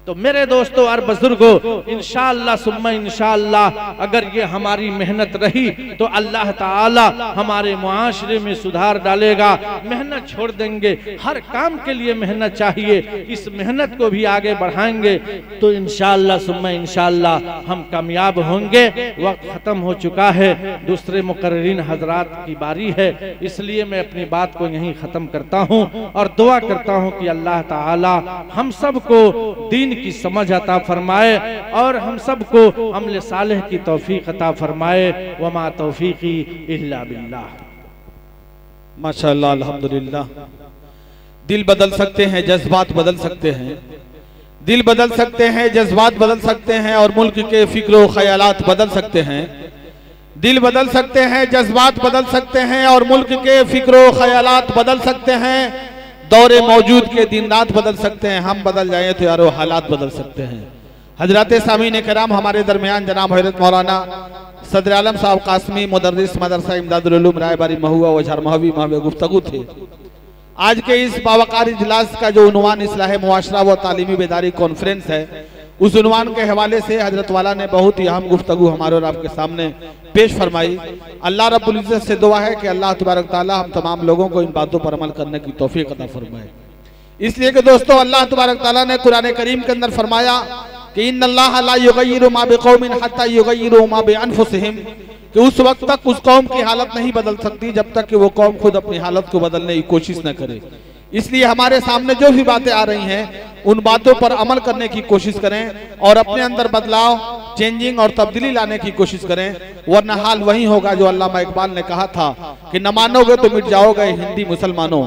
तो मेरे दोस्तों और बुजुर्गों, इंशाअल्लाह सुम्मा इंशाअल्लाह अगर ये हमारी मेहनत रही तो अल्लाह ताला हमारे मुआशरे में सुधार डालेगा। मेहनत छोड़ देंगे, हर काम के लिए मेहनत चाहिए, इस मेहनत को भी आगे बढ़ाएंगे तो इंशाअल्लाह सुम्मा इंशाअल्लाह हम कामयाब होंगे। वक्त खत्म हो चुका है, दूसरे मुकर्रिरीन हजरात की बारी है, इसलिए मैं अपनी बात को यहीं खत्म करता हूँ और दुआ करता हूँ कि अल्लाह ताला हम सबको दीन की समझ अता फरमाए और हम सबको अमल सालेह की तौफीक अता फरमाए। वमा तौफीकी इल्ला बिल्लाह। माशाअल्लाह, अल्हम्दुलिल्लाह। दिल बदल सकते हैं, जज्बात बदल सकते हैं, दिल बदल सकते हैं, जज्बात बदल सकते हैं और मुल्क के फिक्र ख्यालात बदल सकते हैं। दिल बदल सकते हैं, जज्बात बदल सकते हैं और मुल्क के फिक्र ख्यालात बदल सकते हैं। दौरे मौजूद के दिन रात बदल सकते हैं, हम बदल जाएं तो यारो हालात बदल सकते हैं। हजरत सामीन कराम, हमारे दरमियान जनाब हजरत मौलाना सदर आलम साहब कासमी मुदर्रिस मदरसा इमदादुल उलूम रायबारी महुआ व झरमहवी में गुफ्तगू थे। आज के इस बावकार इजलास का जो उन्वान इस्लाह मुआशरा व तालीमी बेदारी कॉन्फ्रेंस है, उस उन्वान के हवाले से हजरत वाला ने बहुत ही अहम गुफ्तगू हमारे और आपके सामने पेश फरमाई। अल्लाह रब्बुल इज्जत से दुआ है कि अल्लाह तबारक ताला हम तमाम लोगों को इन बातों पर अमल करने की तौफीक अता फरमाए। इसलिए कि दोस्तों, अल्लाह तबारक ताला ने कुरान करीम के अंदर फरमाया कि इन्नल्लाह ला युगय्यिरु मा बिकौमिन हत्ता युगय्यिरु मा बिअनफुसिहिम, कि उस वक्त तक उस कौम की हालत नहीं बदल सकती जब तक कि वो कौम खुद अपनी हालत को बदलने की कोशिश न करे। इसलिए हमारे सामने जो भी बातें आ रही हैं, उन बातों पर अमल करने की कोशिश करें और अपने अंदर बदलाव, चेंजिंग और तब्दीली लाने की कोशिश करें, वरना हाल वही होगा जो अल्लामा इकबाल ने कहा था कि न मानोगे तो मिट जाओगे हिंदी मुसलमानों,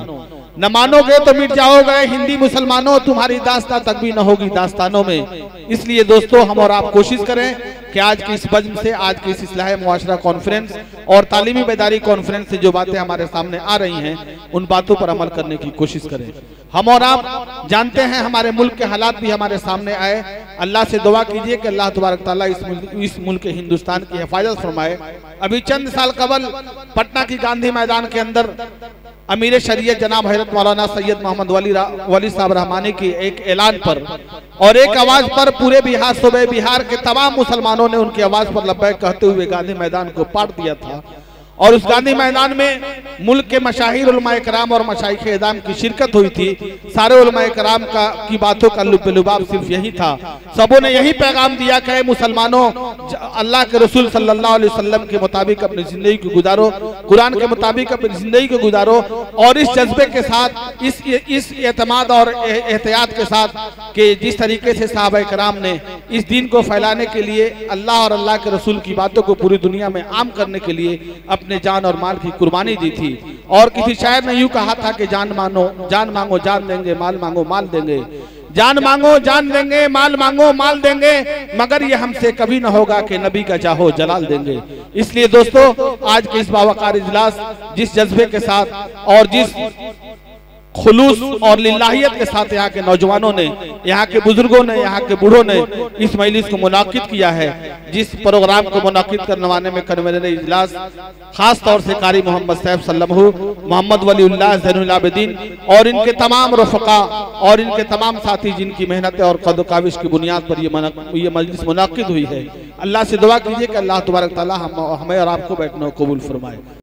न मानोगे तो मिट जाओगे हिंदी मुसलमानों, तुम्हारी दास्तां तक भी न होगी दास्तानों में। इसलिए दोस्तों हम और आप कोशिश करें कि आज की इस बज़्म से, आज की इस इस्लाह मुआशरा कॉन्फ्रेंस और तालीमी बेदारी कॉन्फ्रेंस से जो बातें हमारे सामने आ रही हैं उन बातों पर अमल करने की कोशिश करें। हम और आप जानते हैं हमारे मुल्क के हालात भी हमारे सामने आए। अल्लाह से दुआ कीजिए कि अल्लाह तबारक ताला इस मुल्क हिंदुस्तान की हिफाजत फरमाए। अभी चंद साल कबल पटना की गांधी मैदान के अंदर अमीर शरीयत जनाब हजरत मौलाना सैयद मोहम्मद वली साहब रहमानी की एक ऐलान पर और एक आवाज पर पूरे बिहार, सूबे बिहार के तमाम मुसलमानों ने उनकी आवाज पर लब्बैक कहते हुए गांधी मैदान को पाट दिया था। और उस गांधी मैदान में मुल्क के मशाहिर उलमाए कराम और मशाइख एदाम की शिरकत हुई थी। सारे उलमाए कराम की बातों का लुब्ब सिर्फ यही था, सबों ने यही पैगाम दिया कि मुसलमानों अल्लाह के रसूल सल्लल्लाहु अलैहि वसल्लम के मुताबिक अपनी जिंदगी को गुजारो, कुरान के मुताबिक अपनी जिंदगी को गुजारो और इस जज्बे के साथ, इस एतमाद और एहतियात के साथ कि जिस तरीके से सहाबा कराम ने इस दीन को फैलाने के लिए अल्लाह और अल्लाह के रसूल की बातों को पूरी दुनिया में आम करने के लिए अपने जान और माल की कुर्बानी दी थी। और किसी शायर ने यूं कहा था कि जान मांगो जान देंगे, माल मांगो माल देंगे, जान मांगो जान देंगे, माल मांगो माल देंगे, मगर ये हमसे कभी न होगा कि नबी का चाहो जलाल देंगे। इसलिए दोस्तों आज के इस बावकार इजलास जिस जज्बे के साथ और जिस खुलूस और लिल्लाहियत के साथ यहाँ के नौजवानों ने, यहाँ के बुजुर्गों ने, यहाँ के बूढ़ों ने इस मजलिस को मुनाकिद किया है, जिस प्रोग्राम को मुनाकिद करवाने में कन्वीनर इजलास खास तौर से कारी मोहम्मद सैफ सल्लमहू, मोहम्मद वलीउल्लाह ज़ैनुल आबिदीन और इनके तमाम रफ़क़ा और इनके तमाम साथी जिनकी मेहनत और कद काविश की बुनियाद पर ये मजलिस मुनाकिद हुई है। अल्लाह से दुआ कीजिए कि अल्लाह तबारक तआला हमें और आपको बैठने को कबूल फरमाए।